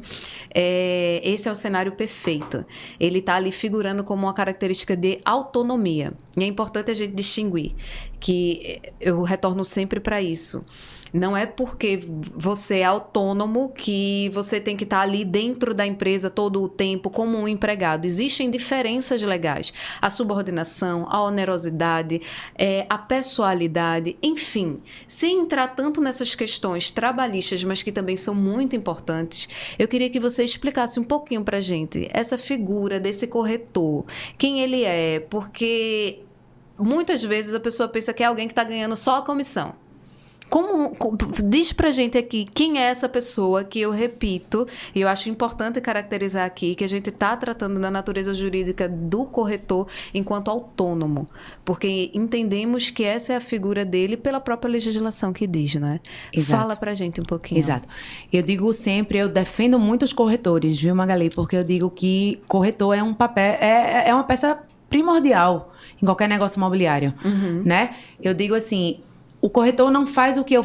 Esse é o cenário perfeito. Ele está ali figurando como uma característica de autonomia. E é importante a gente distinguir que eu retorno sempre para isso. Não é porque você é autônomo que você tem que estar ali dentro da empresa todo o tempo como um empregado. Existem diferenças legais. A subordinação, a onerosidade, a pessoalidade, enfim. Sem entrar tanto nessas questões trabalhistas, mas que também são muito importantes, eu queria que você explicasse um pouquinho pra gente essa figura desse corretor. Quem ele é, porque muitas vezes a pessoa pensa que é alguém que está ganhando só a comissão. Diz pra gente aqui quem é essa pessoa que eu repito, e eu acho importante caracterizar aqui que a gente está tratando da natureza jurídica do corretor enquanto autônomo, porque entendemos que essa é a figura dele pela própria legislação que diz, né? Exato. Fala pra gente um pouquinho. Exato. Eu digo sempre, eu defendo muito os corretores, viu, Magali? Porque eu digo que corretor é um papel, é uma peça primordial em qualquer negócio imobiliário, né? Eu digo assim, o corretor não faz o que eu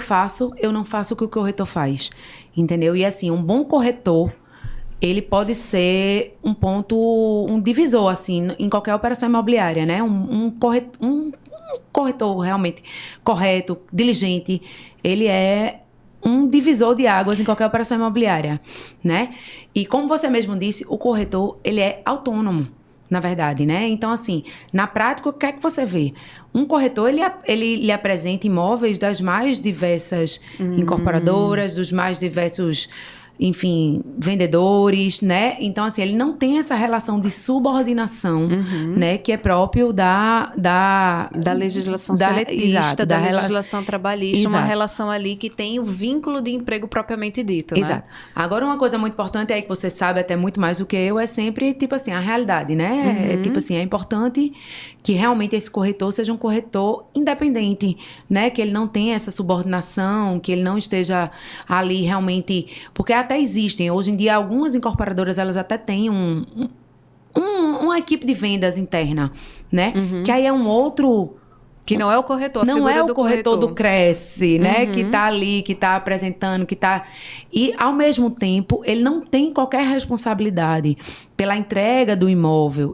não faço o que o corretor faz, entendeu? E assim, um bom corretor, ele pode ser um divisor, assim, em qualquer operação imobiliária, né? Um corretor realmente correto, diligente, ele é um divisor de águas em qualquer operação imobiliária, né? E como você mesmo disse, o corretor, ele é autônomo, na verdade, né? Então, assim, na prática, o que é que você vê? Um corretor, ele lhe apresenta imóveis das mais diversas incorporadoras, dos mais diversos, enfim, vendedores, né? Então, assim, ele não tem essa relação de subordinação, né? Que é próprio da legislação seletista, exato, da legislação trabalhista, exato. Uma relação ali que tem o vínculo de emprego propriamente dito, né? Exato. Agora, uma coisa muito importante aí que você sabe até muito mais do que eu, é sempre, tipo assim, a realidade, né? É, tipo assim, é importante que realmente esse corretor seja um corretor independente, né? Que ele não tenha essa subordinação, que ele não esteja ali realmente... Porque até existem, hoje em dia, algumas incorporadoras, elas até têm uma equipe de vendas interna, né? Que aí é um outro... Que não é o corretor, a não figura é o do corretor do Cresce, né? Que tá ali, que tá apresentando, que tá... E, ao mesmo tempo, ele não tem qualquer responsabilidade pela entrega do imóvel.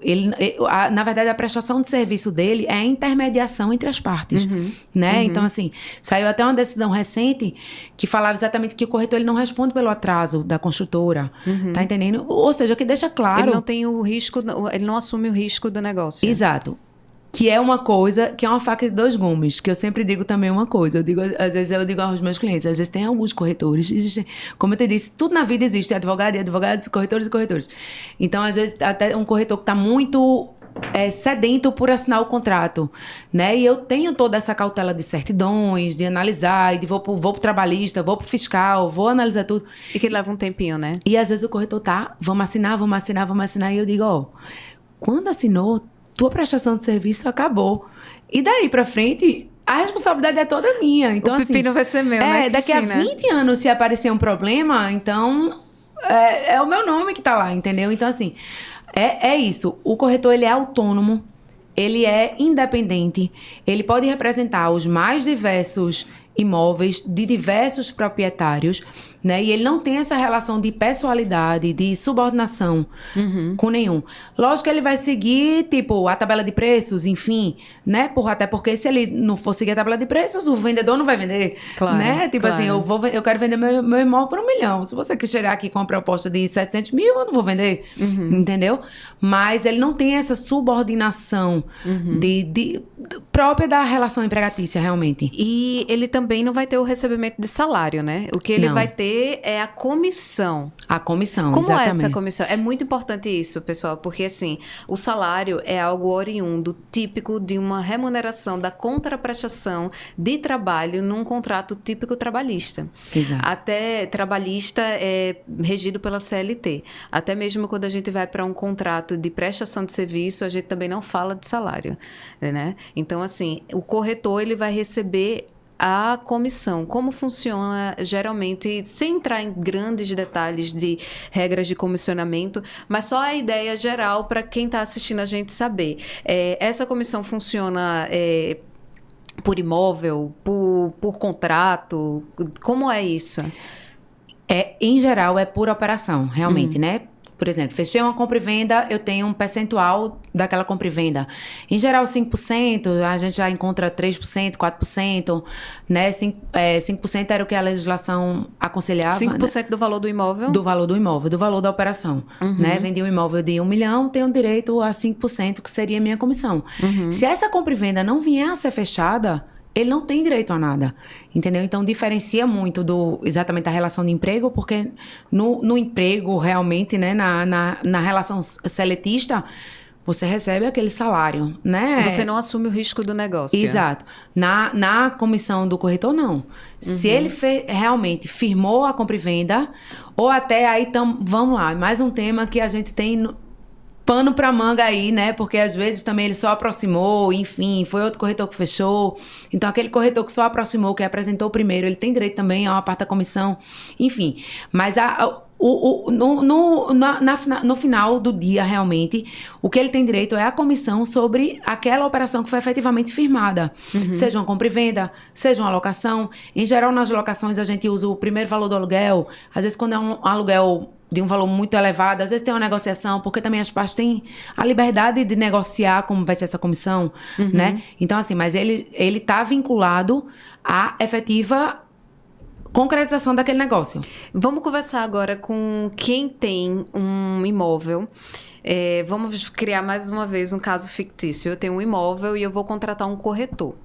Na verdade, a prestação de serviço dele é a intermediação entre as partes, né? Então, assim, saiu até uma decisão recente que falava exatamente que o corretor ele não responde pelo atraso da construtora, tá entendendo? Ou seja, que deixa claro... Ele não tem o risco, ele não assume o risco do negócio. Exato. Que é uma coisa, que é uma faca de dois gumes, que eu sempre digo também uma coisa. Às vezes eu digo aos meus clientes, às vezes tem alguns corretores, existem, como eu te disse, tudo na vida existe, advogado e advogados, corretores e corretores. Então, às vezes, até um corretor que está muito sedento por assinar o contrato, né? E eu tenho toda essa cautela de certidões, de analisar, e de vou pro trabalhista, vou pro fiscal, vou analisar tudo. E que leva um tempinho, né? E às vezes o corretor vamos assinar, e eu digo, ó, quando assinou, tua prestação de serviço acabou. E daí pra frente, a responsabilidade é toda minha. Então, o pepino vai ser meu, né, daqui a 20 anos, se aparecer um problema, então é o meu nome que tá lá, entendeu? Então, assim, é isso. O corretor, ele é autônomo, ele é independente, ele pode representar os mais diversos imóveis de diversos proprietários, né? E ele não tem essa relação de pessoalidade, de subordinação com nenhum. Lógico que ele vai seguir, tipo, a tabela de preços, enfim, né? Até porque se ele não for seguir a tabela de preços, o vendedor não vai vender, claro, né? Tipo assim, eu quero vender meu imóvel por 1 milhão. Se você quer chegar aqui com uma proposta de 700 mil, eu não vou vender, entendeu? Mas ele não tem essa subordinação própria da relação empregatícia, realmente. E ele também não vai ter o recebimento de salário, né? O que ele vai ter é a comissão. A comissão, Como exatamente. é essa comissão? É muito importante isso, pessoal, porque assim, o salário é algo oriundo, típico de uma remuneração da contraprestação de trabalho num contrato típico trabalhista. Exato. Até trabalhista é regido pela CLT. Até mesmo quando a gente vai para um contrato de prestação de serviço, a gente também não fala de salário, né? Então, assim, o corretor, ele vai receber a comissão. Como funciona geralmente, sem entrar em grandes detalhes de regras de comissionamento, mas só a ideia geral para quem está assistindo a gente saber. Essa comissão funciona por imóvel, por contrato? Como é isso? Em geral, é por operação, realmente, né? Por exemplo, fechei uma compra e venda, eu tenho um percentual daquela compra e venda. Em geral, 5%, a gente já encontra 3%, 4%, né? 5% era o que a legislação aconselhava. 5% né? do valor do imóvel? Do valor do imóvel, do valor da operação. Né? Vendi um imóvel de 1 milhão, tenho direito a 5%, que seria a minha comissão. Se essa compra e venda não vier a ser fechada, ele não tem direito a nada, entendeu? Então, diferencia muito exatamente da relação de emprego, porque no emprego, realmente, né, na relação seletista, você recebe aquele salário, né? Você não assume o risco do negócio. Exato. Na comissão do corretor, não. Se ele realmente firmou a compra e venda, ou até aí, vamos lá, mais um tema que a gente tem pano pra manga aí, né? Porque às vezes também ele só aproximou, enfim, foi outro corretor que fechou. Então, aquele corretor que só aproximou, que apresentou primeiro, ele tem direito também a uma parte da comissão, enfim. Mas no final do dia, realmente, o que ele tem direito é a comissão sobre aquela operação que foi efetivamente firmada. Seja uma compra e venda, seja uma locação. Em geral, nas locações, a gente usa o primeiro valor do aluguel. Às vezes, quando é um aluguel de um valor muito elevado, às vezes tem uma negociação, porque também as partes têm a liberdade de negociar como vai ser essa comissão, né? Então, assim, mas ele tá vinculado à efetiva concretização daquele negócio. Vamos conversar agora com quem tem um imóvel. Vamos criar mais uma vez um caso fictício. Eu tenho um imóvel e eu vou contratar um corretor.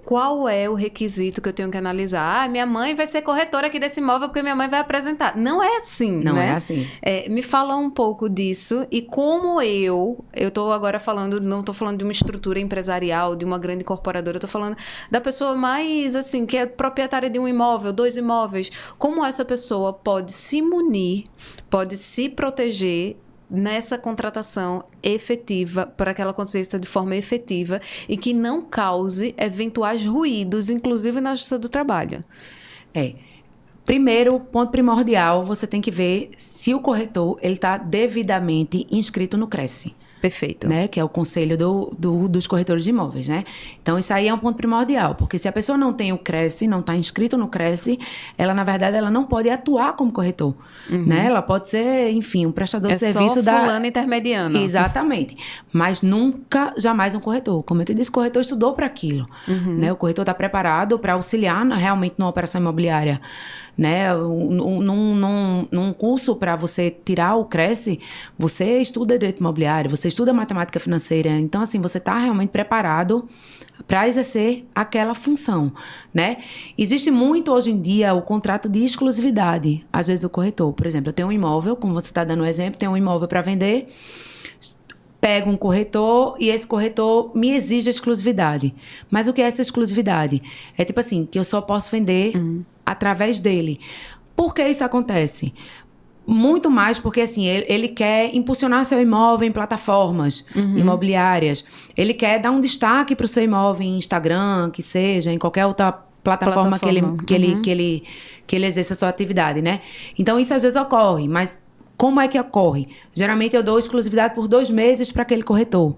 Qual é o requisito que eu tenho que analisar? Minha mãe vai ser corretora aqui desse imóvel porque minha mãe vai apresentar. Não é assim, Não né? é assim. Me fala um pouco disso e como eu tô agora falando, não tô falando de uma estrutura empresarial, de uma grande incorporadora, eu tô falando da pessoa mais, assim, que é proprietária de um imóvel, 2 imóveis. Como essa pessoa pode se munir, pode se proteger nessa contratação efetiva, para que ela aconteça de forma efetiva e que não cause eventuais ruídos, inclusive na Justiça do Trabalho. Primeiro, ponto primordial, você tem que ver se o corretor ele está devidamente inscrito no CRESSE. Perfeito. Né? Que é o Conselho dos Corretores de Imóveis, né? Então, isso aí é um ponto primordial, porque se a pessoa não tem o CRESSE, não está inscrito no CRESSE, ela, na verdade, ela não pode atuar como corretor, né? Ela pode ser, enfim, um prestador de serviço da... É só fulano intermediano. Exatamente. Mas nunca, jamais um corretor. Como eu te disse, o corretor estudou para aquilo, né? O corretor está preparado para auxiliar realmente numa operação imobiliária, né? Num curso para você tirar o CRESSE, você estuda direito imobiliário, você estuda matemática financeira. Então, assim, você está realmente preparado para exercer aquela função, né? Existe muito hoje em dia o contrato de exclusividade, às vezes o corretor. Por exemplo, eu tenho um imóvel, como você está dando o exemplo, tenho um imóvel para vender, pego um corretor e esse corretor me exige exclusividade. Mas o que é essa exclusividade? É tipo assim, que eu só posso vender através dele. Por que isso acontece? Muito mais porque, assim, ele quer impulsionar seu imóvel em plataformas imobiliárias. Ele quer dar um destaque para o seu imóvel em Instagram, que seja, em qualquer outra plataforma. Que ele exerça a sua atividade, né? Então, isso às vezes ocorre, mas como é que ocorre? Geralmente eu dou exclusividade por 2 meses para aquele corretor.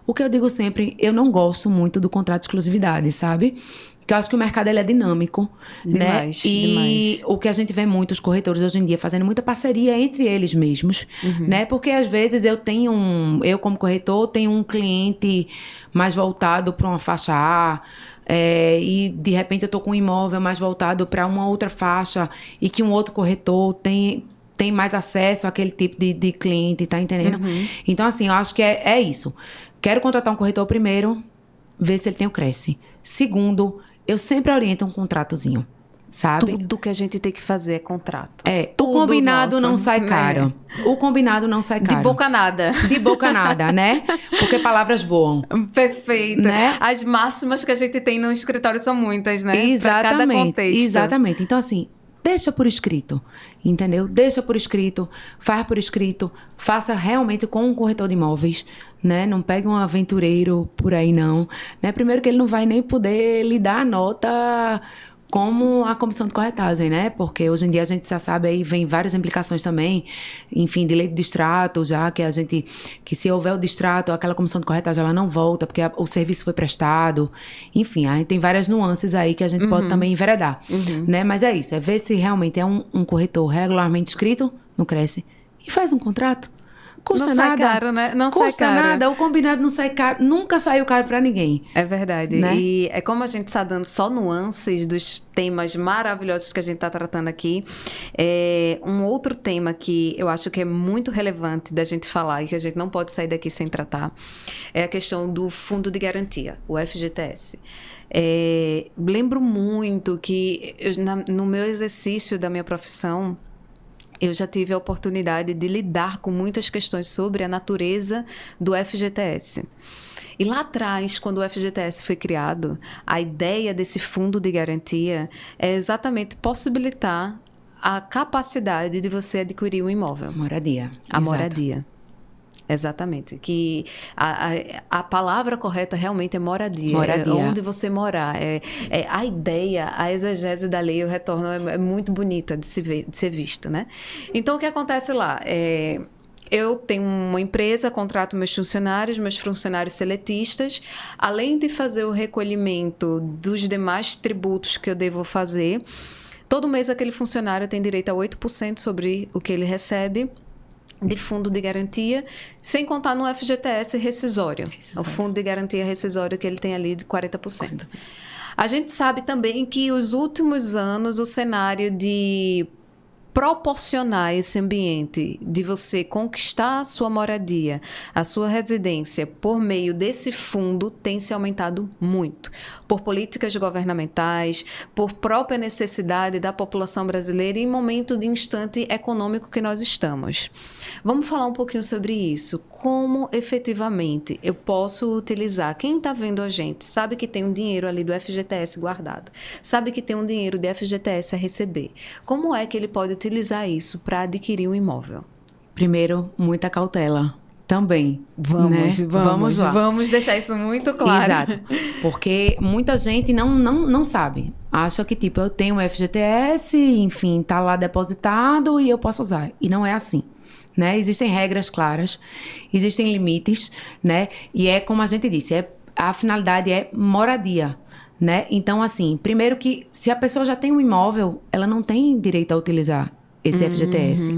O que eu digo sempre, eu não gosto muito do contrato de exclusividade, sabe? Porque eu acho que o mercado ele é dinâmico, demais, né? E demais. o que a gente vê muito, os corretores hoje em dia fazendo muita parceria entre eles mesmos, né? Porque às vezes eu como corretor, tenho um cliente mais voltado para uma faixa A, e de repente eu tô com um imóvel mais voltado para uma outra faixa e que um outro corretor tem mais acesso àquele tipo de cliente, tá entendendo? Então, assim, eu acho que é isso. Quero contratar um corretor primeiro, ver se ele tem o Cresce. Segundo, eu sempre oriento um contratozinho, sabe? Tudo que a gente tem que fazer é contrato. O combinado não sai caro. O combinado não sai caro. De boca nada. De boca nada, né? Porque palavras voam. Perfeito. Né? As máximas que a gente tem no escritório são muitas, né? Exatamente. Pra cada contexto. Exatamente. Então, assim, deixa por escrito, entendeu? Deixa por escrito, faz por escrito, faça realmente com um corretor de imóveis, né? Não pegue um aventureiro por aí, não. Né? Primeiro que ele não vai nem poder lhe dar a nota como a comissão de corretagem, né? Porque hoje em dia a gente já sabe, aí vem várias implicações também, enfim, de lei de distrato, já que se houver o distrato, aquela comissão de corretagem ela não volta, porque o serviço foi prestado. Enfim, a gente tem várias nuances aí que a gente pode também enveredar, né? Mas é isso, é ver se realmente é um corretor regularmente inscrito no Cresce e faz um contrato. Custa não nada. Sai caro, né? Não custa sai caro. nada, o combinado não sai caro, nunca saiu caro pra ninguém. É verdade. Né? E é como a gente está dando só nuances dos temas maravilhosos que a gente está tratando aqui. Um outro tema que eu acho que é muito relevante da gente falar e que a gente não pode sair daqui sem tratar é a questão do Fundo de Garantia, o FGTS. Lembro muito que no meu exercício da minha profissão, eu já tive a oportunidade de lidar com muitas questões sobre a natureza do FGTS. E lá atrás, quando o FGTS foi criado, a ideia desse fundo de garantia é exatamente possibilitar a capacidade de você adquirir um imóvel. Moradia. A moradia. Exatamente. Que a palavra correta realmente é moradia. Moradia. Onde você morar. A ideia, a exegese da lei, o retorno é muito bonita de ser visto, né? Então, o que acontece lá? Eu tenho uma empresa, contrato meus funcionários seletistas. Além de fazer o recolhimento dos demais tributos que eu devo fazer, todo mês aquele funcionário tem direito a 8% sobre o que ele recebe de fundo de garantia, sem contar no FGTS rescisório. O fundo de garantia rescisório que ele tem ali de 40%. A gente sabe também que os últimos anos o cenário de proporcionar esse ambiente de você conquistar a sua moradia, a sua residência por meio desse fundo tem se aumentado muito, por políticas governamentais, por própria necessidade da população brasileira em momento de instante econômico que nós estamos. Vamos falar um pouquinho sobre isso. Como efetivamente eu posso utilizar? Quem está vendo a gente sabe que tem um dinheiro ali do FGTS guardado, sabe que tem um dinheiro de FGTS a receber. Como é que ele pode utilizar isso para adquirir um imóvel? Primeiro, muita cautela também. Vamos lá. Vamos deixar isso muito claro. Exato. Porque muita gente não sabe. Acha que, tipo, eu tenho um FGTS, enfim, tá lá depositado e eu posso usar. E não é assim. Né? Existem regras claras, existem limites, né? E é como a gente disse, a finalidade é moradia. Né? Então, assim, primeiro que se a pessoa já tem um imóvel, ela não tem direito a utilizar esse FGTS.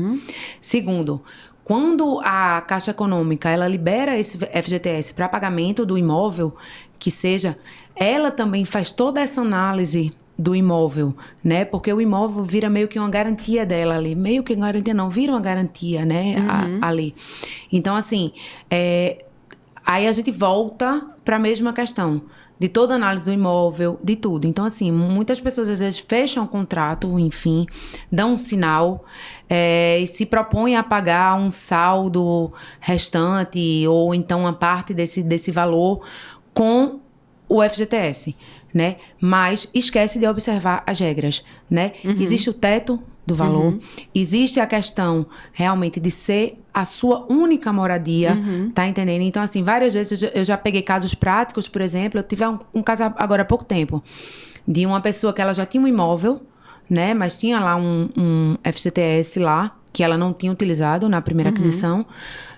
Segundo, quando a Caixa Econômica ela libera esse FGTS para pagamento do imóvel, que seja, ela também faz toda essa análise do imóvel, né? Porque o imóvel vira meio que uma garantia dela ali. Meio que uma garantia não, vira uma garantia, né? Ali. Então, assim, Aí a gente volta para a mesma questão de toda a análise do imóvel, de tudo. Então, assim, muitas pessoas às vezes fecham o contrato, enfim, dão um sinal e se propõem a pagar um saldo restante ou então uma parte desse valor com o FGTS, né? Mas esquece de observar as regras, né? Existe o teto do valor, existe a questão realmente de ser a sua única moradia, tá entendendo? Então, assim, várias vezes eu já peguei casos práticos, por exemplo, eu tive um caso agora há pouco tempo, de uma pessoa que ela já tinha um imóvel, né? Mas tinha lá um FGTS lá, que ela não tinha utilizado na primeira aquisição,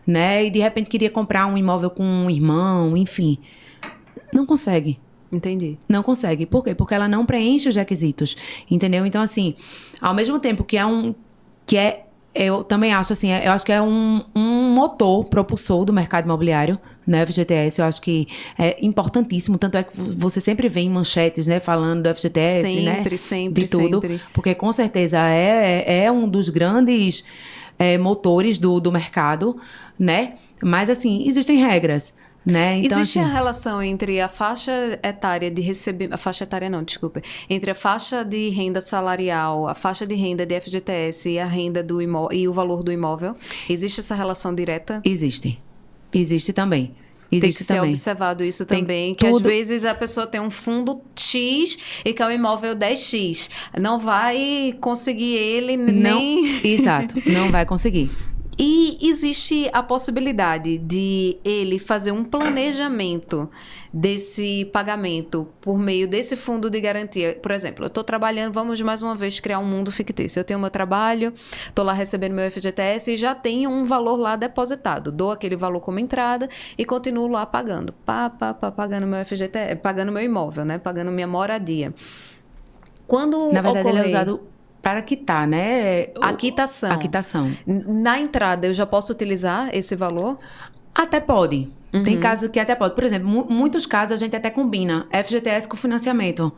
né? E de repente queria comprar um imóvel com um irmão, enfim. Não consegue. Entendi. Não consegue. Por quê? Porque ela não preenche os requisitos. Entendeu? Então, assim, ao mesmo tempo que eu também acho assim, eu acho que é um motor propulsor do mercado imobiliário, né, FGTS, eu acho que é importantíssimo, tanto é que você sempre vê em manchetes, né, falando do FGTS, sempre, de tudo, porque com certeza é um dos grandes motores do mercado, né, mas assim, existem regras. Né? Então, existe assim, a relação entre a faixa etária de receber... A faixa etária não, desculpa. Entre a faixa de renda salarial, a faixa de renda de FGTS e a renda do imóvel e o valor do imóvel? Existe essa relação direta? Existe. Existe também. Tem que Existe ser também. observado isso Tem também, que tudo. às vezes a pessoa tem um fundo X e quer o imóvel 10X. Não vai conseguir ele nem... Exato, não vai conseguir. E existe a possibilidade de ele fazer um planejamento desse pagamento por meio desse fundo de garantia. Por exemplo, eu estou trabalhando, vamos mais uma vez criar um mundo fictício. Eu tenho meu trabalho, estou lá recebendo meu FGTS e já tenho um valor lá depositado. Dou aquele valor como entrada e continuo lá pagando. Pagando meu FGTS, pagando meu imóvel, né? Pagando minha moradia. Quando Na verdade, ele é ocorrer... usado para quitar, né? A quitação. A quitação. Na entrada, eu já posso utilizar esse valor? Até pode. Tem casos que até pode. Por exemplo, muitos casos a gente até combina FGTS com financiamento.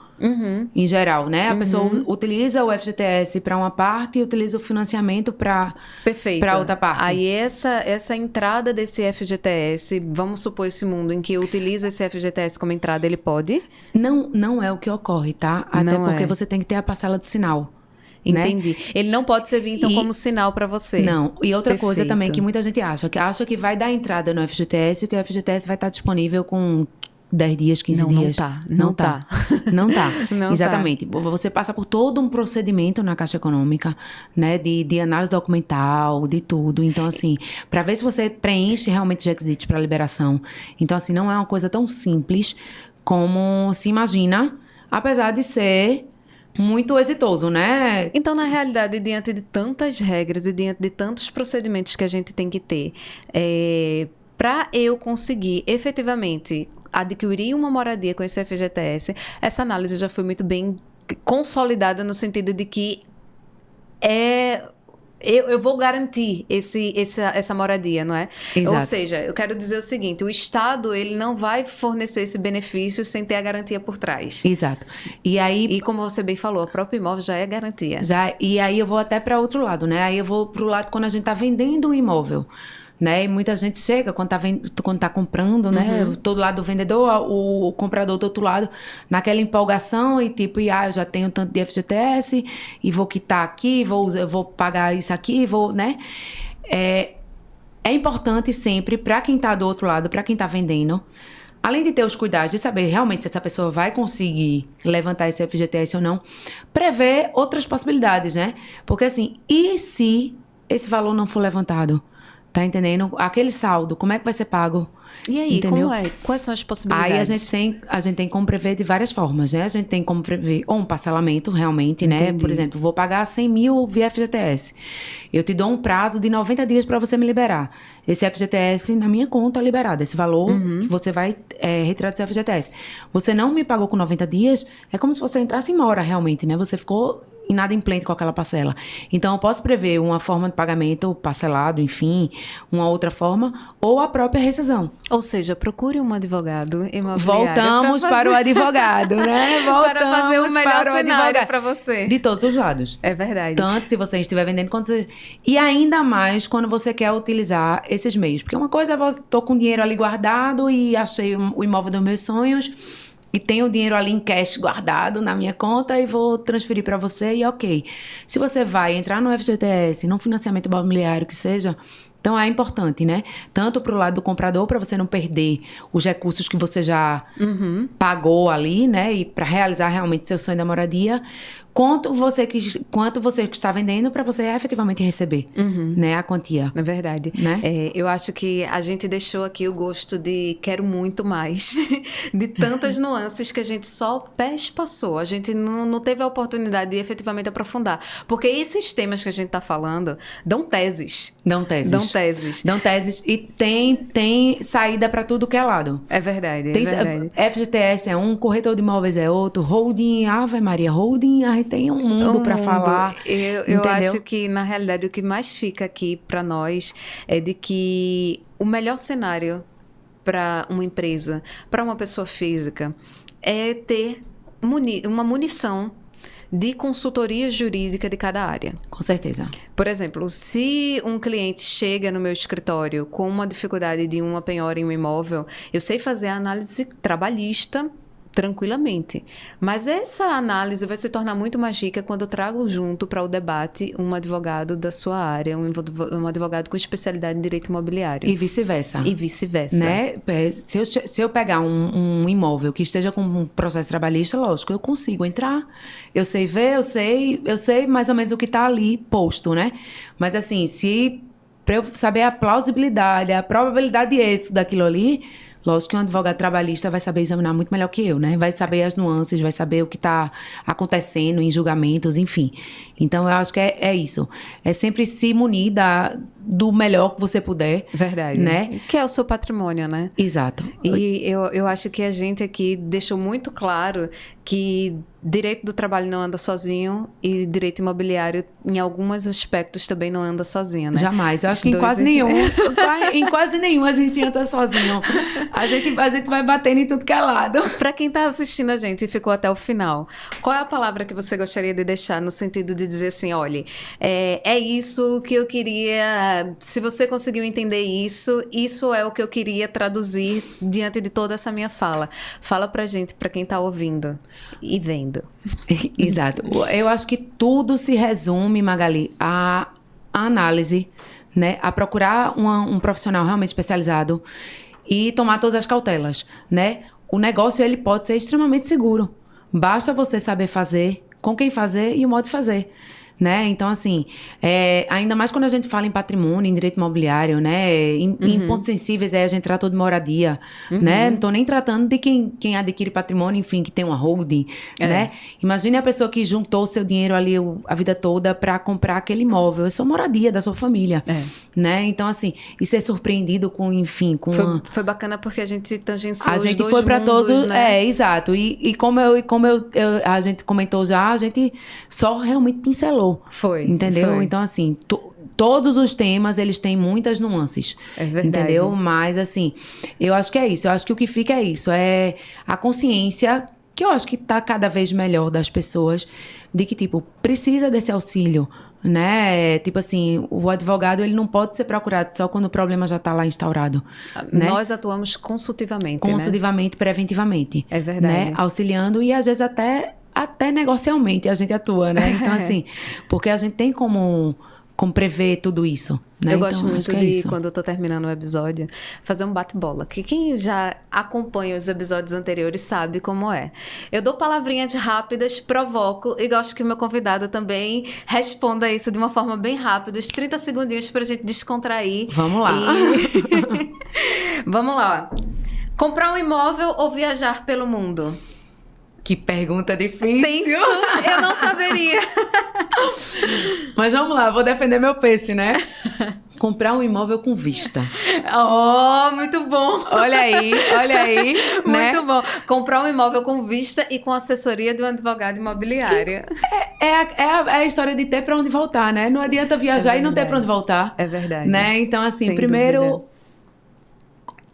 Em geral, né? A pessoa utiliza o FGTS para uma parte e utiliza o financiamento para outra parte. Aí essa entrada desse FGTS, vamos supor esse mundo em que utiliza esse FGTS como entrada, ele pode? Não é o que ocorre, tá? Até Não porque é. você tem que ter a parcela do sinal. Entendi. Né? Ele não pode servir, então, como sinal para você. Não. E outra coisa Perfeito. também que muita gente acha que vai dar entrada no FGTS e que o FGTS vai estar disponível com 10 dias, 15 dias. Não tá. Não Exatamente. Você passa por todo um procedimento na Caixa Econômica, né? De análise documental, de tudo. Então, assim, para ver se você preenche realmente os requisitos para liberação. Então, assim, não é uma coisa tão simples como se imagina, apesar de ser muito exitoso, né? Então, na realidade, diante de tantas regras e diante de tantos procedimentos que a gente tem que ter, para eu conseguir efetivamente adquirir uma moradia com esse FGTS, essa análise já foi muito bem consolidada no sentido de que eu vou garantir essa moradia, não é? Exato. Ou seja, eu quero dizer o seguinte, o Estado ele não vai fornecer esse benefício sem ter a garantia por trás. Exato. E como você bem falou, o próprio imóvel já é garantia. E aí eu vou até para outro lado, né? Aí eu vou para o lado quando a gente está vendendo um imóvel. Né? E muita gente chega quando tá comprando, né? Todo lado do vendedor, o comprador do outro lado, naquela empolgação e tipo, eu já tenho tanto de FGTS e vou quitar aqui, eu vou pagar isso aqui, né? É importante sempre, para quem tá do outro lado, para quem tá vendendo, além de ter os cuidados de saber realmente se essa pessoa vai conseguir levantar esse FGTS ou não, prever outras possibilidades, né? Porque assim, e se esse valor não for levantado? Tá entendendo? Aquele saldo, como é que vai ser pago? E aí, entendeu? como é? Quais são as possibilidades? Aí a gente tem como prever de várias formas, né? A gente tem como prever ou um parcelamento realmente, né? Por exemplo, vou pagar 100 mil via FGTS. Eu te dou um prazo de 90 dias para você me liberar. Esse FGTS na minha conta liberado. Esse valor que você vai retirar do seu FGTS. Você não me pagou com 90 dias, é como se você entrasse em mora realmente, né? Você ficou inadimplente com aquela parcela. Então, eu posso prever uma forma de pagamento parcelado, enfim, uma outra forma, ou a própria rescisão. Ou seja, procure um advogado imobiliário. Voltamos para o advogado, né? Voltamos para fazer o melhor para o cenário advogado. para você. De todos os lados. É verdade. Tanto se você estiver vendendo, quanto você... E ainda mais quando você quer utilizar esses meios. Porque uma coisa é eu tô com dinheiro ali guardado e achei o imóvel dos meus sonhos e tenho o dinheiro ali em cash guardado na minha conta e vou transferir para você e ok. Se você vai entrar no FGTS, num financiamento imobiliário que seja... Então, é importante, né? Tanto para o lado do comprador, para você não perder os recursos que você já pagou ali, né? E para realizar realmente seu sonho da moradia, quanto você que está vendendo para você efetivamente receber, né? A quantia. É verdade. Né? Eu acho que a gente deixou aqui o gosto de quero muito mais. De tantas nuances que a gente só passou. A gente não teve a oportunidade de efetivamente aprofundar. Porque esses temas que a gente está falando dão teses. Dão teses. Dão teses e tem saída para tudo que é lado. É verdade, verdade. FGTS é um, corretor de imóveis é outro, holding, Ave Maria, holding, aí tem um mundo para falar. Eu acho que, na realidade, o que mais fica aqui para nós é de que o melhor cenário para uma empresa, para uma pessoa física, é ter uma munição de consultoria jurídica de cada área. Com certeza. Por exemplo, se um cliente chega no meu escritório com uma dificuldade de uma penhora em um imóvel, eu sei fazer a análise trabalhista tranquilamente. Mas essa análise vai se tornar muito mais rica quando eu trago junto para o debate um advogado da sua área, um advogado com especialidade em direito imobiliário. E vice-versa. E vice-versa. Né? Se eu pegar um imóvel que esteja com um processo trabalhista, lógico, eu consigo entrar, eu sei ver, eu sei mais ou menos o que está ali posto, né? Mas assim, para eu saber a plausibilidade, a probabilidade de êxito daquilo ali, lógico que um advogado trabalhista vai saber examinar muito melhor que eu, né? Vai saber as nuances, vai saber o que está acontecendo em julgamentos, enfim. Então, eu acho que é isso. É sempre se munir do melhor que você puder. Verdade. Né? Que é o seu patrimônio, né? Exato. E eu acho que a gente aqui deixou muito claro que direito do trabalho não anda sozinho e direito imobiliário, em alguns aspectos, também não anda sozinho, né? Jamais. Eu acho que em quase nenhum. Em quase nenhum a gente anda sozinho. A gente vai batendo em tudo que é lado. Para quem está assistindo a gente e ficou até o final, qual é a palavra que você gostaria de deixar no sentido de dizer assim, olha, é isso que eu queria, se você conseguiu entender isso é o que eu queria traduzir diante de toda essa minha fala. Fala pra gente, pra quem tá ouvindo e vendo. Exato. Eu acho que tudo se resume, Magali, à análise, né? A procurar um profissional realmente especializado e tomar todas as cautelas, né? O negócio, ele pode ser extremamente seguro. Basta você saber fazer, com quem fazer e o modo de fazer. Né? Então, assim, ainda mais quando a gente fala em patrimônio, em direito imobiliário, né? Em pontos sensíveis, aí a gente trata de moradia, né? Não tô nem tratando de quem adquire patrimônio, enfim, que tem uma holding, né? Imagine a pessoa que juntou o seu dinheiro ali a vida toda para comprar aquele imóvel. É sua moradia, da sua família, né? Então, assim, e ser surpreendido com, enfim, com... Foi bacana porque a gente tangenciou os dois mundos, a gente foi para todos, né? Exato. E como a gente comentou já, a gente só realmente pincelou. Foi. Entendeu? Foi. Então, assim, todos os temas, eles têm muitas nuances. É verdade. Entendeu? Mas, assim, eu acho que é isso. Eu acho que o que fica é isso. É a consciência, que eu acho que tá cada vez melhor das pessoas, de que, tipo, precisa desse auxílio, né? Tipo assim, o advogado, ele não pode ser procurado só quando o problema já tá lá instaurado, né? Nós atuamos consultivamente, Consultivamente, né? Preventivamente. É verdade. Né? Auxiliando e, às vezes, até negocialmente a gente atua, né? Então, assim, porque a gente tem como prever tudo isso, né? Eu gosto muito de, isso. quando eu tô terminando o episódio, fazer um bate-bola. Que quem já acompanha os episódios anteriores sabe como é. Eu dou palavrinhas rápidas, provoco e gosto que o meu convidado também responda isso de uma forma bem rápida. Os 30 segundinhos pra gente descontrair. Vamos lá. Vamos lá. Comprar um imóvel ou viajar pelo mundo? Que pergunta difícil. Tenso, eu não saberia. Mas vamos lá, vou defender meu peixe, né? Comprar um imóvel com vista. Oh, muito bom. Olha aí, né? Muito bom. Comprar um imóvel com vista e com assessoria de um advogado imobiliário. É a história de ter pra onde voltar, né? Não adianta viajar e não ter pra onde voltar. É verdade. Né? Então, assim, Sem primeiro... dúvida.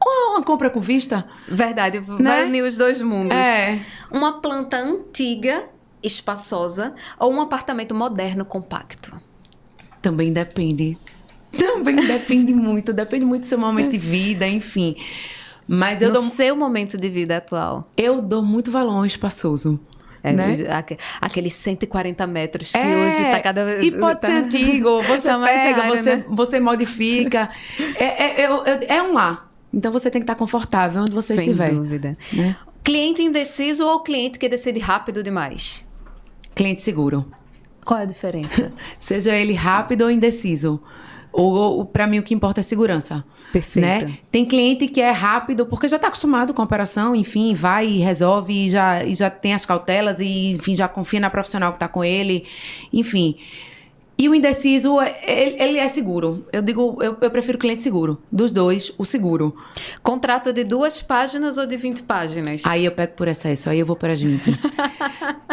Uma compra com vista. Verdade, vai Né? unir os dois mundos. É. Uma planta antiga, espaçosa, ou um apartamento moderno, compacto? Também depende. Também depende muito. Depende muito do seu momento de vida, enfim. Mas No seu momento de vida atual. eu dou muito valor ao espaçoso. Né? Aqueles 140 metros que hoje tá cada vez... E pode ser antigo. Você tá mais pega, raro, né? você modifica. É um lar. Então você tem que estar confortável onde você estiver. Sem dúvida. Né? Cliente indeciso ou cliente que decide rápido demais? Cliente seguro. Qual é a diferença? Seja ele rápido ou indeciso. Para mim, o que importa é segurança. Perfeito. Né? Tem cliente que é rápido porque já está acostumado com a operação, enfim, vai e resolve e já tem as cautelas e, enfim, já confia na profissional que está com ele, enfim. E o indeciso, ele é seguro. Eu prefiro cliente seguro. Dos dois, o seguro. Contrato de 2 páginas ou de 20 páginas? Aí eu pego por excesso, aí eu vou para as 20.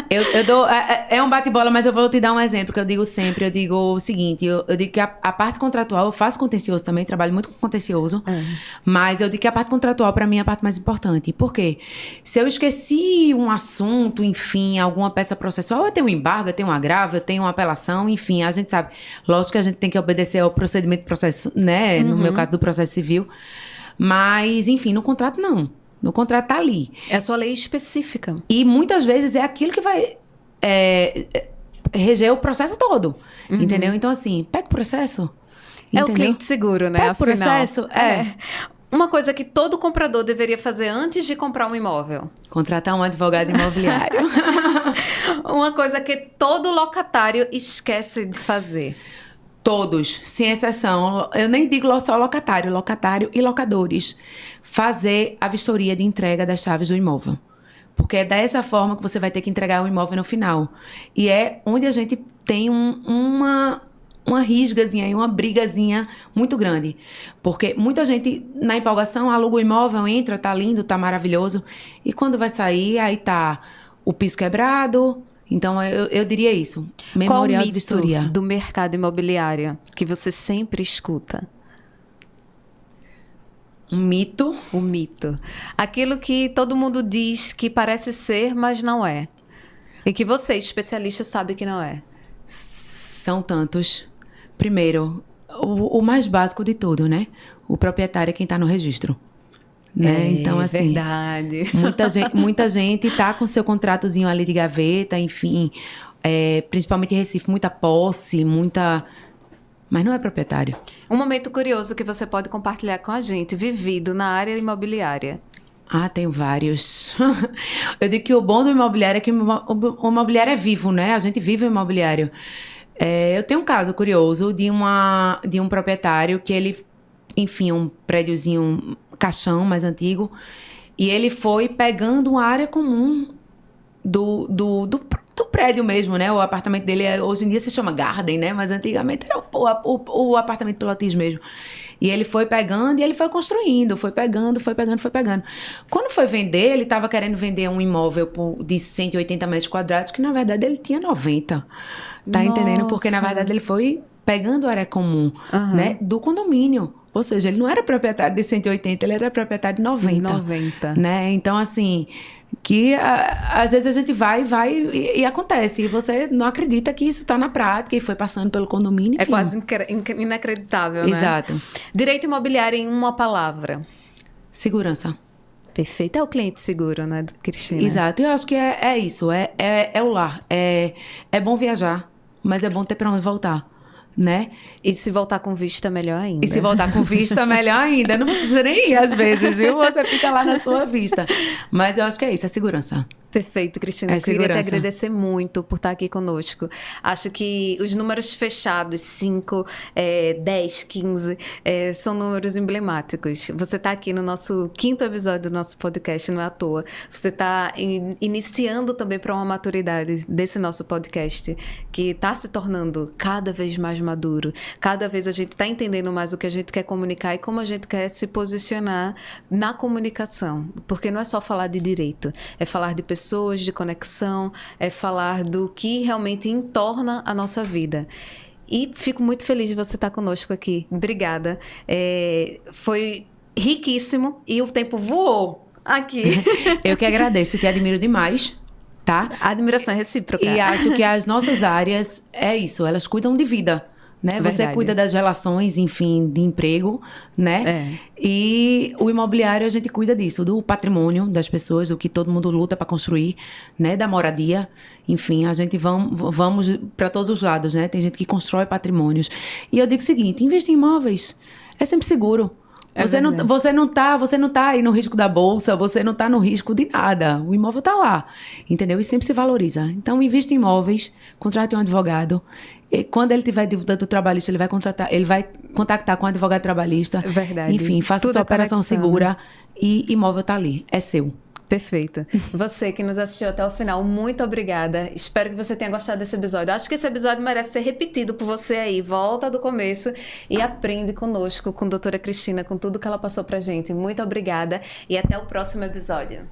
Eu dou... É um bate-bola, mas eu vou te dar um exemplo que eu digo sempre. Eu digo o seguinte, eu digo que a parte contratual, eu faço contencioso também, trabalho muito com contencioso. Mas eu digo que a parte contratual, para mim, é a parte mais importante. Por quê? Se eu esqueci um assunto, enfim, alguma peça processual, eu tenho um embargo, eu tenho um agravo, eu tenho uma apelação, enfim, a gente sabe. Lógico que a gente tem que obedecer ao procedimento do processo, né? No meu caso, do processo civil. Mas, enfim, no contrato, não. No contrato tá ali. É a sua lei específica. E muitas vezes é aquilo que vai reger o processo todo. Entendeu? Então, assim, pega o processo. É entendeu? o cliente seguro, né? Pega o Afinal. processo. Uma coisa que todo comprador deveria fazer antes de comprar um imóvel. Contratar um advogado imobiliário. Uma coisa que todo locatário esquece de fazer. Todos, sem exceção. Eu nem digo só locatário e locadores. Fazer a vistoria de entrega das chaves do imóvel. Porque é dessa forma que você vai ter que entregar o imóvel no final. E é onde a gente tem uma risgazinha e uma brigazinha muito grande. Porque muita gente, na empolgação, aluga o imóvel, entra, tá lindo, tá maravilhoso. E quando vai sair, aí tá o piso quebrado. Então, eu diria isso. Memorial de vistoria. Qual o mito do mercado imobiliário que você sempre escuta? Um mito? O mito. Aquilo que todo mundo diz que parece ser, mas não é. E que você, especialista, sabe que não é. São tantos. Primeiro, o mais básico de tudo, né? O proprietário é quem está no registro. Né? Então, assim, verdade. Muita gente tá com seu contratozinho ali de gaveta, enfim. Principalmente em Recife, muita posse, mas não é proprietário. Um momento curioso que você pode compartilhar com a gente, vivido na área imobiliária. Tenho vários. Eu digo que o bom do imobiliário é que o imobiliário é vivo, né? A gente vive o imobiliário. Eu tenho um caso curioso de um proprietário que ele, enfim, um prédiozinho, caixão mais antigo, e ele foi pegando uma área comum do prédio mesmo, né? O apartamento dele hoje em dia se chama Garden, né? Mas antigamente era o apartamento pilotis mesmo. E ele foi pegando e ele foi construindo, foi pegando. Quando foi vender, ele estava querendo vender um imóvel de 180 metros quadrados, que na verdade ele tinha 90. Tá entendendo? Porque na verdade ele foi pegando a área comum, né? Do condomínio. Ou seja, ele não era proprietário de 180, ele era proprietário de 90. Né? Então, assim, que às vezes a gente vai e acontece. E você não acredita que isso está na prática e foi passando pelo condomínio, enfim. É quase inacreditável, né? Exato. Direito imobiliário em uma palavra. Segurança. Perfeito. É o cliente seguro, né, Cristina? Exato. Eu acho que é isso. É o lar. É bom viajar, mas é bom ter para onde voltar. Né? E se voltar com vista, melhor ainda. E se voltar com vista, melhor ainda. Não precisa nem ir às vezes, viu? Você fica lá na sua vista. Mas eu acho que é isso, é segurança. Perfeito, Cristina. É Eu queria te segurança. agradecer muito por estar aqui conosco. Acho que os números fechados, 5, 10, 15, são números emblemáticos. Você está aqui no nosso 5º episódio do nosso podcast, não é à toa. Você está iniciando também para uma maturidade desse nosso podcast, que está se tornando cada vez mais maduro. Cada vez a gente está entendendo mais o que a gente quer comunicar e como a gente quer se posicionar na comunicação. Porque não é só falar de direito, é falar de pessoas, de conexão, é falar do que realmente entorna a nossa vida. E fico muito feliz de você estar conosco aqui. Obrigada. Foi riquíssimo e o tempo voou aqui. Eu que agradeço, te admiro demais, tá? A admiração é recíproca. E acho que as nossas áreas, é isso, elas cuidam de vida, né? Você Verdade. cuida das relações, enfim, de emprego, né? E o imobiliário, a gente cuida disso, do patrimônio das pessoas, do que todo mundo luta para construir, né? Da moradia. Enfim, a gente vamos para todos os lados, né? Tem gente que constrói patrimônios. E eu digo o seguinte, investir em imóveis é sempre seguro. Você não tá aí no risco da bolsa, você não tá no risco de nada. O imóvel tá lá, entendeu? E sempre se valoriza. Então, invista em imóveis, contrate um advogado. E quando ele tiver dívida do trabalhista, ele vai contactar com o advogado trabalhista. Verdade. Enfim, faça Tudo sua é operação conexão, segura, né? E imóvel tá ali, é seu. Perfeito. Você que nos assistiu até o final, muito obrigada. Espero que você tenha gostado desse episódio. Acho que esse episódio merece ser repetido por você aí. Volta do começo e aprende conosco, com a doutora Cristina, com tudo que ela passou pra gente. Muito obrigada e até o próximo episódio.